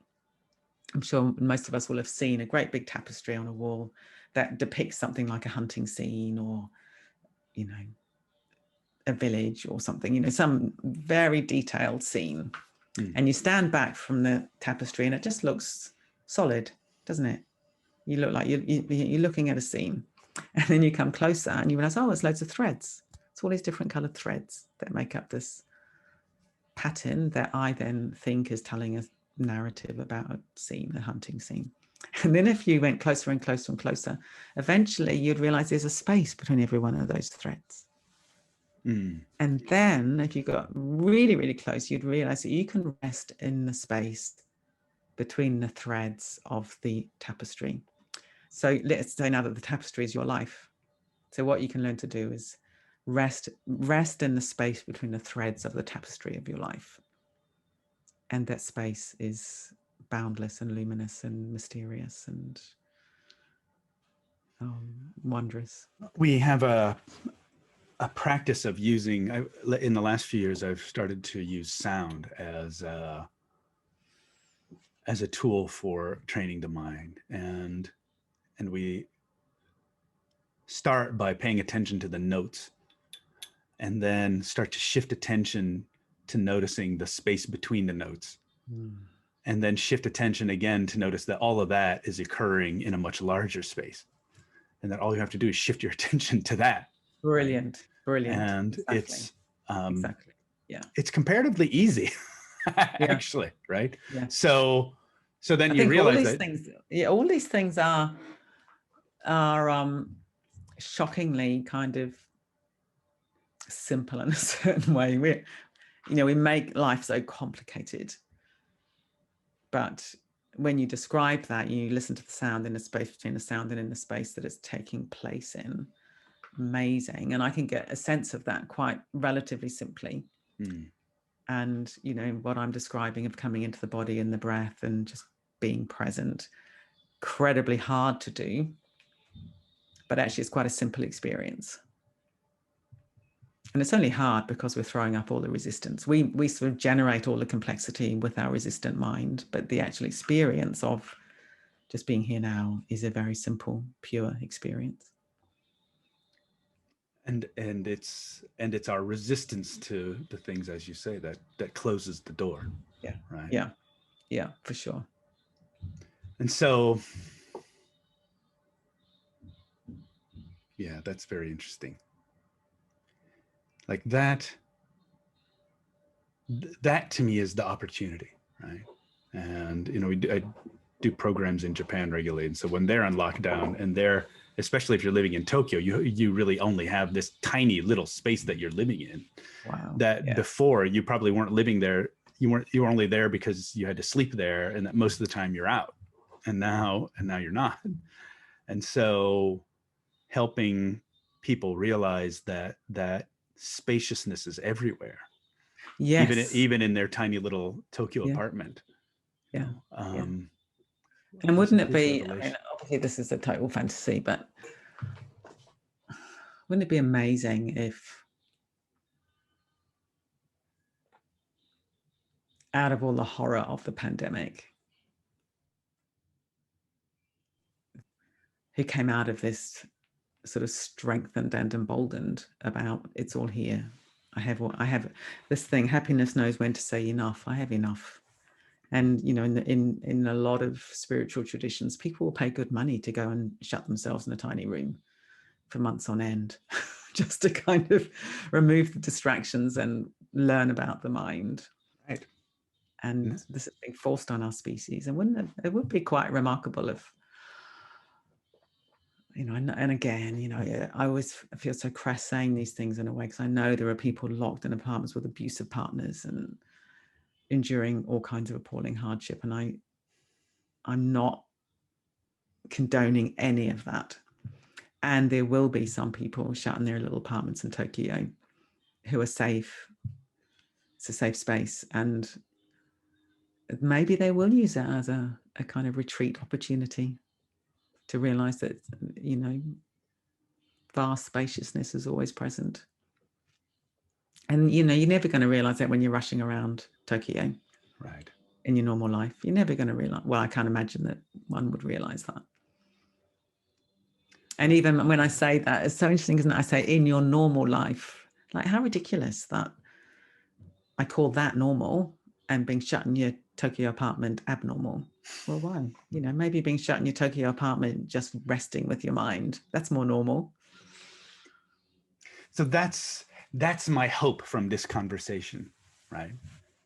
[SPEAKER 2] I'm sure most of us will have seen a great big tapestry on a wall that depicts something like a hunting scene, or, you know, a village or something, you know, some very detailed scene. And you stand back from the tapestry and it just looks solid, doesn't it? You look like you're looking at a scene, and then you come closer and you realize, oh, there's loads of threads. It's all these different colored threads that make up this pattern that I then think is telling a narrative about a scene, a hunting scene. And then if you went closer and closer and closer, eventually you'd realize there's a space between every one of those threads. And then if you got really, really close, you'd realize that you can rest in the space between the threads of the tapestry. So let's say now that the tapestry is your life. So what you can learn to do is rest in the space between the threads of the tapestry of your life. And that space is boundless and luminous and mysterious and wondrous.
[SPEAKER 1] We have a practice of using, in the last few years, I've started to use sound as a tool for training the mind. And we start by paying attention to the notes, and then start to shift attention to noticing the space between the notes. And then shift attention again to notice that all of that is occurring in a much larger space. And that all you have to do is shift your attention to that.
[SPEAKER 2] Brilliant.
[SPEAKER 1] And
[SPEAKER 2] exactly.
[SPEAKER 1] it's
[SPEAKER 2] exactly. Yeah.
[SPEAKER 1] It's comparatively easy, actually, right?
[SPEAKER 2] Yeah.
[SPEAKER 1] So then you realize
[SPEAKER 2] all these things are shockingly kind of simple in a certain way. We make life so complicated, but when you describe that, you listen to the sound in the space between the sound and in the space that it's taking place in. Amazing. And I can get a sense of that quite relatively simply. And what I'm describing of coming into the body and the breath and just being present, incredibly hard to do, but actually it's quite a simple experience. And it's only hard because we're throwing up all the resistance. We sort of generate all the complexity with our resistant mind, but the actual experience of just being here now is a very simple, pure experience.
[SPEAKER 1] And it's our resistance to the things, as you say, that closes the door.
[SPEAKER 2] Yeah.
[SPEAKER 1] Right.
[SPEAKER 2] Yeah, for sure.
[SPEAKER 1] And so, yeah, that's very interesting. Like that to me is the opportunity, right? And I do programs in Japan regularly, and so when they're on lockdown, and especially if you're living in Tokyo, you really only have this tiny little space that you're living in.
[SPEAKER 2] Wow.
[SPEAKER 1] Before, you probably weren't living there. You were only there because you had to sleep there, and that most of the time you're out. And now you're not. And so helping people realize that spaciousness is everywhere.
[SPEAKER 2] Yes.
[SPEAKER 1] Even in their tiny little Tokyo apartment.
[SPEAKER 2] Yeah.
[SPEAKER 1] And
[SPEAKER 2] wouldn't it be, obviously this is a total fantasy, but wouldn't it be amazing if out of all the horror of the pandemic, who came out of this sort of strengthened and emboldened about it's all here. I have this thing, happiness knows when to say enough. I have enough. And, you know, in a lot of spiritual traditions, people will pay good money to go and shut themselves in a tiny room for months on end, just to kind of remove the distractions and learn about the mind.
[SPEAKER 1] Right.
[SPEAKER 2] And this is being forced on our species. And it would be quite remarkable if, you know, and again, you know, I always feel so crass saying these things in a way, because I know there are people locked in apartments with abusive partners and enduring all kinds of appalling hardship. And I'm not condoning any of that. And there will be some people shut in their little apartments in Tokyo who are safe. It's a safe space. And maybe they will use it as a kind of retreat opportunity to realize that, you know, vast spaciousness is always present. And, you know, you're never going to realize that when you're rushing around Tokyo.
[SPEAKER 1] Right.
[SPEAKER 2] In your normal life. You're never going to realize, well, I can't imagine that one would realize that. And even when I say that, it's so interesting, isn't it? I say in your normal life, like how ridiculous that I call that normal and being shut in your Tokyo apartment abnormal. Well, why? You know, maybe being shut in your Tokyo apartment, just resting with your mind, that's more normal.
[SPEAKER 1] So that's my hope from this conversation, right?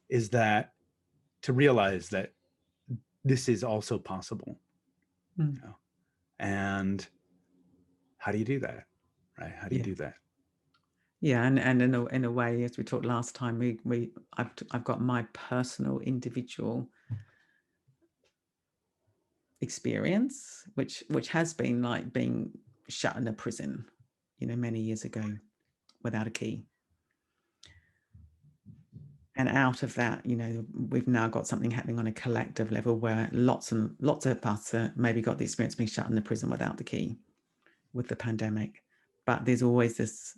[SPEAKER 1] Is that to realize that this is also possible. You know? And how do you do that? Right? How do you do that?
[SPEAKER 2] Yeah, and in a way, as we talked last time, I've got my personal individual experience, which has been like being shut in a prison, you know, many years ago without a key. And out of that, you know, we've now got something happening on a collective level where lots and lots of us maybe got the experience of being shut in the prison without the key with the pandemic. But there's always this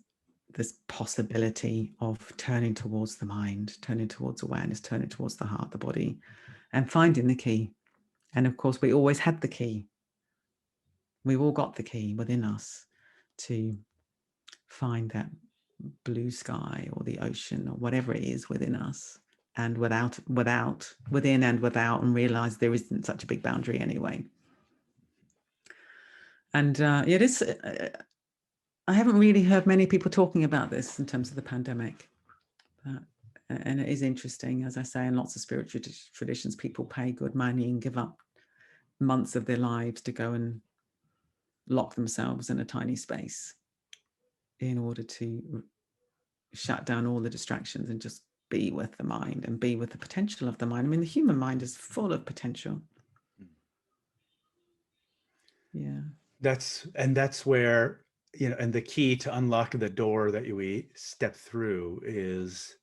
[SPEAKER 2] possibility of turning towards the mind, turning towards awareness, turning towards the heart, the body, and finding the key. And of course, we always had the key. We've all got the key within us to find that blue sky or the ocean or whatever it is within us, and within and without, and realize there isn't such a big boundary anyway. And it is, I haven't really heard many people talking about this in terms of the pandemic. And it is interesting, as I say, in lots of spiritual traditions, people pay good money and give up months of their lives to go and lock themselves in a tiny space in order to shut down all the distractions and just be with the mind and be with the potential of the mind. I mean, the human mind is full of potential. Yeah.
[SPEAKER 1] That's where, you know, and the key to unlock the door that we step through is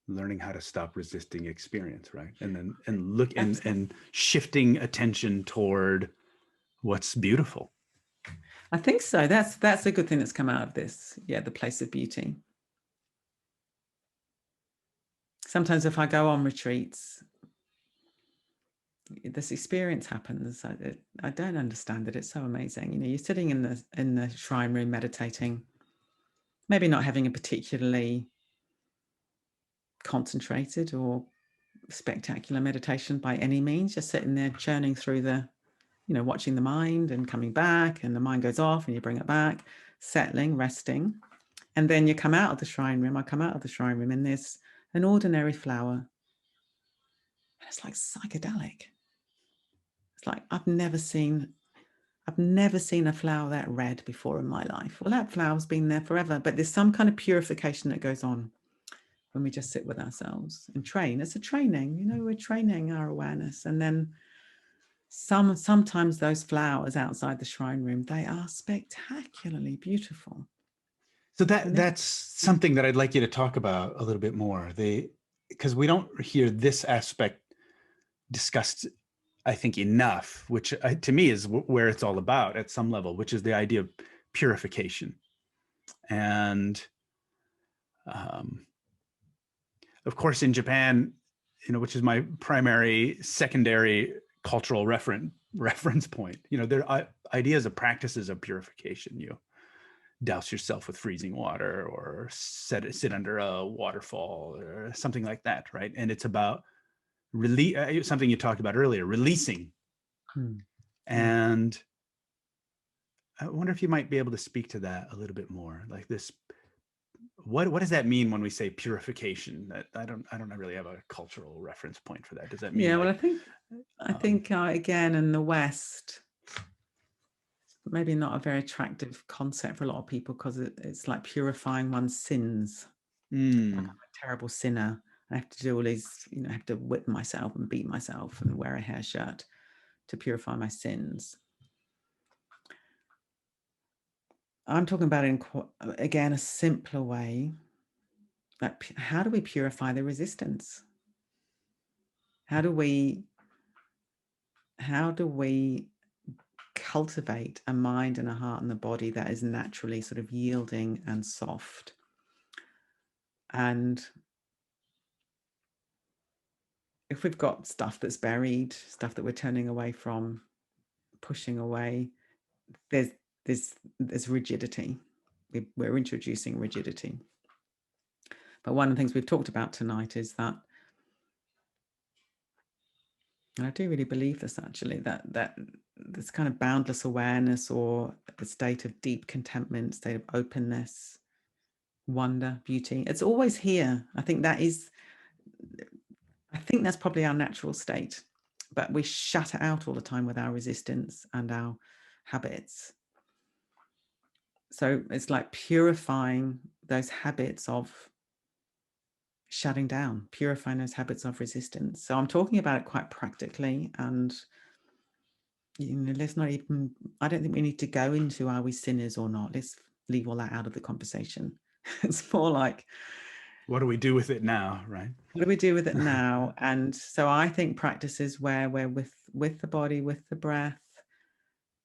[SPEAKER 1] learning how to stop resisting experience, right? And look and shifting attention toward what's beautiful.
[SPEAKER 2] I think so. That's a good thing that's come out of this. Yeah, the place of beauty. Sometimes if I go on retreats, this experience happens. I don't understand it. It's so amazing. You know, you're sitting in the shrine room meditating, maybe not having a particularly concentrated or spectacular meditation by any means, just sitting there churning through you know, watching the mind and coming back, and the mind goes off and you bring it back, settling, resting. And then you come out of the shrine room. I come out of the shrine room and there's an ordinary flower. And it's like psychedelic. It's like I've never seen a flower that red before in my life. Well, that flower's been there forever, but there's some kind of purification that goes on when we just sit with ourselves and train. It's a training, you know, we're training our awareness. And then sometimes those flowers outside the shrine room, they are spectacularly beautiful.
[SPEAKER 1] So that's something that I'd like you to talk about a little bit more. Because we don't hear this aspect discussed, I think, enough, which to me is where it's all about at some level, which is the idea of purification. And of course, in Japan, you know, which is my secondary cultural reference point, you know, there are ideas of practices of purification. You douse yourself with freezing water, or sit under a waterfall or something like that, right? And it's about release, something you talked about earlier, releasing. And I wonder if you might be able to speak to that a little bit more, like this. What does that mean when we say purification? That I don't really have a cultural reference point for that. Does that mean?
[SPEAKER 2] Yeah,
[SPEAKER 1] like,
[SPEAKER 2] well, I think again in the West, maybe not a very attractive concept for a lot of people, because it's like purifying one's sins. Like I'm a terrible sinner. I have to do all these, I have to whip myself and beat myself and wear a hair shirt to purify my sins. I'm talking about in, again, a simpler way. Like, how do we purify the resistance? How do we cultivate a mind and a heart and a body that is naturally sort of yielding and soft? And if we've got stuff that's buried, stuff that we're turning away from, pushing away, there's rigidity. We're introducing rigidity. But one of the things we've talked about tonight is that, and I do really believe this actually, that this kind of boundless awareness, or a state of deep contentment, state of openness, wonder, beauty, it's always here. I think that's probably our natural state, but we shut it out all the time with our resistance and our habits. So it's like purifying those habits of shutting down, purifying those habits of resistance. So I'm talking about it quite practically, and let's not even, I don't think we need to go into, are we sinners or not? Let's leave all that out of the conversation. It's more like,
[SPEAKER 1] what do we do with it now, right?
[SPEAKER 2] What do we do with it now? And so I think practices where we're with the body, with the breath,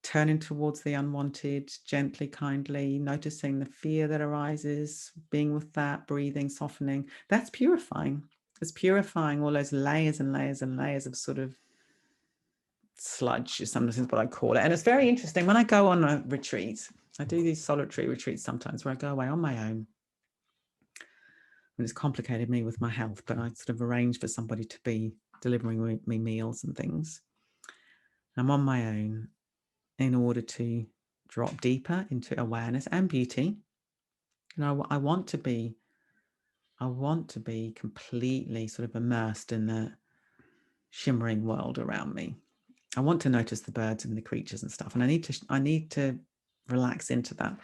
[SPEAKER 2] turning towards the unwanted, gently, kindly, noticing the fear that arises, being with that, breathing, softening, that's purifying. It's purifying all those layers and layers and layers of sort of sludge, is sometimes what I call it. And it's very interesting. When I go on a retreat, I do these solitary retreats sometimes where I go away on my own. And it's complicated me with my health, but I sort of arrange for somebody to be delivering me meals and things. I'm on my own in order to drop deeper into awareness and beauty. I want to be completely sort of immersed in the shimmering world around me. I want to notice the birds and the creatures and stuff, and I need to relax into that.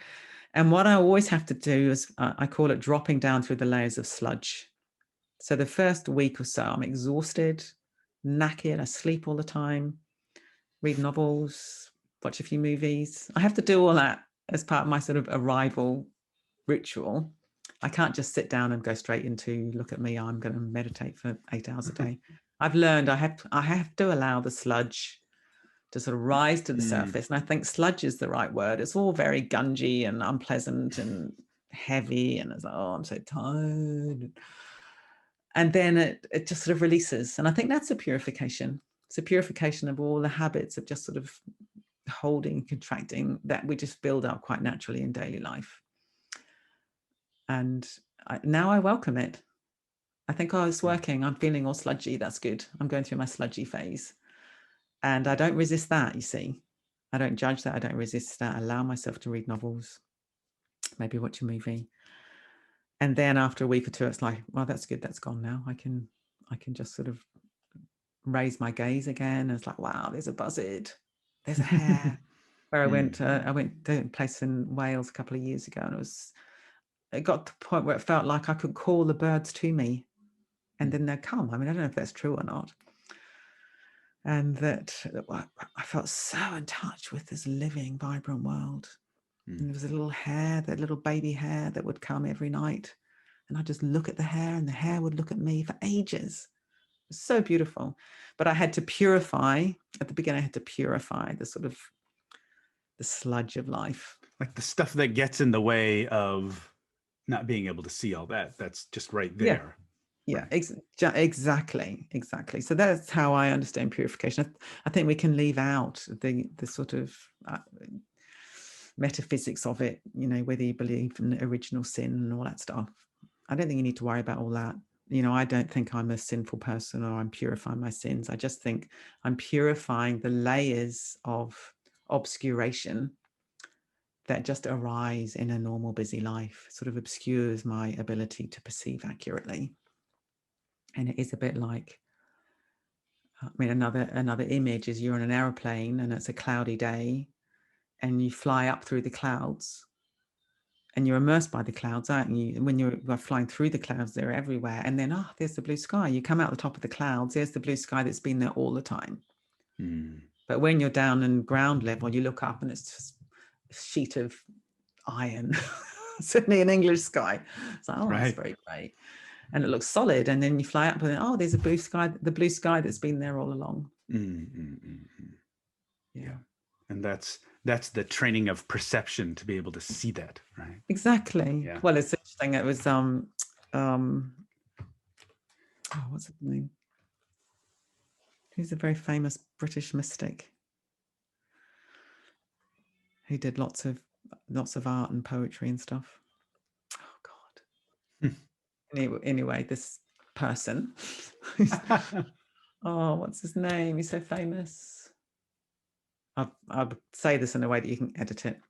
[SPEAKER 2] And what I always have to do is, I call it dropping down through the layers of sludge. So the first week or so, I'm exhausted, knackered, I sleep all the time, read novels, watch a few movies. I have to do all that as part of my sort of arrival ritual. I can't just sit down and go straight into, look at me, I'm going to meditate for 8 hours a day. I've learned I have to allow the sludge to sort of rise to the surface. And I think sludge is the right word. It's all very gungy and unpleasant and heavy. And it's like, oh, I'm so tired. And then it just sort of releases. And I think that's a purification. It's a purification of all the habits of just sort of holding, contracting, that we just build up quite naturally in daily life. And now I welcome it. I think, oh, it's working. I'm feeling all sludgy. That's good. I'm going through my sludgy phase. And I don't resist that, you see. I don't judge that. I don't resist that. I allow myself to read novels, maybe watch a movie. And then after a week or two, it's like, well, that's good. That's gone now. I can just sort of raise my gaze again. And it's like, wow, there's a buzzard. There's a hare. Where I went to a place in Wales a couple of years ago, and it got to the point where it felt like I could call the birds to me, and then they'd come. I mean, I don't know if that's true or not. And that I felt so in touch with this living, vibrant world. And there was a little hare, that little baby hare that would come every night. And I'd just look at the hare, and the hare would look at me for ages. It was so beautiful. But I had to purify, at the beginning, I had to purify the sort of the sludge of life.
[SPEAKER 1] Like the stuff that gets in the way of not being able to see all that. That's just right there.
[SPEAKER 2] Yeah, exactly. So that's how I understand purification. I think we can leave out the sort of metaphysics of it, whether you believe in original sin and all that stuff. I don't think you need to worry about all that. I don't think I'm a sinful person or I'm purifying my sins. I just think I'm purifying the layers of obscuration that just arise in a normal busy life, sort of obscures my ability to perceive accurately. And it is a bit like, another image is you're on an aeroplane and it's a cloudy day and you fly up through the clouds and you're immersed by the clouds, aren't you? And when you're flying through the clouds, they're everywhere. And then, there's the blue sky. You come out the top of the clouds, there's the blue sky that's been there all the time. But when you're down in ground level, you look up and it's just a sheet of iron, certainly an English sky. It's like,
[SPEAKER 1] Right.
[SPEAKER 2] That's very great. And it looks solid. And then you fly up and there's a blue sky, the blue sky that's been there all along.
[SPEAKER 1] Yeah. And that's the training of perception to be able to see that, right?
[SPEAKER 2] Exactly.
[SPEAKER 1] Yeah.
[SPEAKER 2] Well, it's interesting. It was what's his name? Who's a very famous British mystic who did lots of art and poetry and stuff. Oh God. Anyway, this person. What's his name? He's so famous. I'll say this in a way that you can edit it.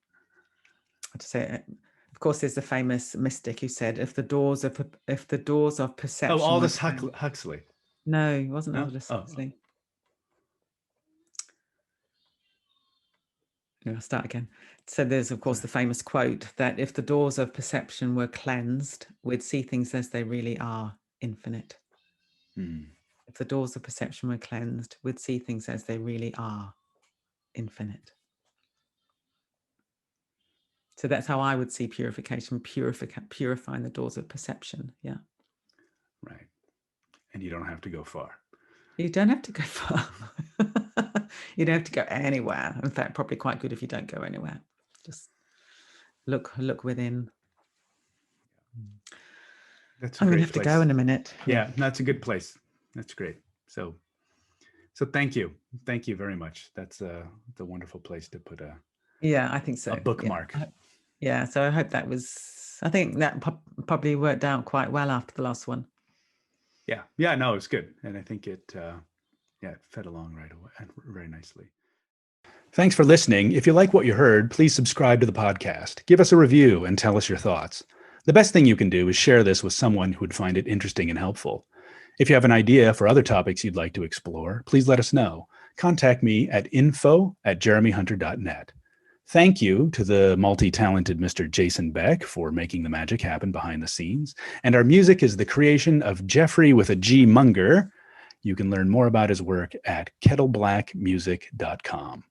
[SPEAKER 2] I'll just say it. Of course, there's the famous mystic who said, "If the doors of perception."
[SPEAKER 1] Aldous Huxley.
[SPEAKER 2] No, it wasn't Aldous Huxley. I'll start again. So there's, of course, the famous quote that if the doors of perception were cleansed, we'd see things as they really are, infinite. If the doors of perception were cleansed, we'd see things as they really are, infinite. So that's how I would see purification, purifying the doors of perception. Yeah.
[SPEAKER 1] Right. And you don't have to go far.
[SPEAKER 2] You don't have to go far. You don't have to go anywhere. In fact, probably quite good if you don't go anywhere. Just look within. I'm going to have to go in a minute.
[SPEAKER 1] Yeah, that's a good place. That's great. So thank you. Thank you very much. That's the wonderful place to put
[SPEAKER 2] I think so.
[SPEAKER 1] A bookmark.
[SPEAKER 2] Yeah. So I hope I think that probably worked out quite well after the last one.
[SPEAKER 1] Yeah. Yeah, no, it was good. And I think it fed along right away and very nicely. Thanks for listening. If you like what you heard, please subscribe to the podcast. Give us a review and tell us your thoughts. The best thing you can do is share this with someone who would find it interesting and helpful. If you have an idea for other topics you'd like to explore, please let us know. Contact me at info@jeremyhunter.net. Thank you to the multi-talented Mr. Jason Beck for making the magic happen behind the scenes. And our music is the creation of Jeffrey with a G Munger. You can learn more about his work at kettleblackmusic.com.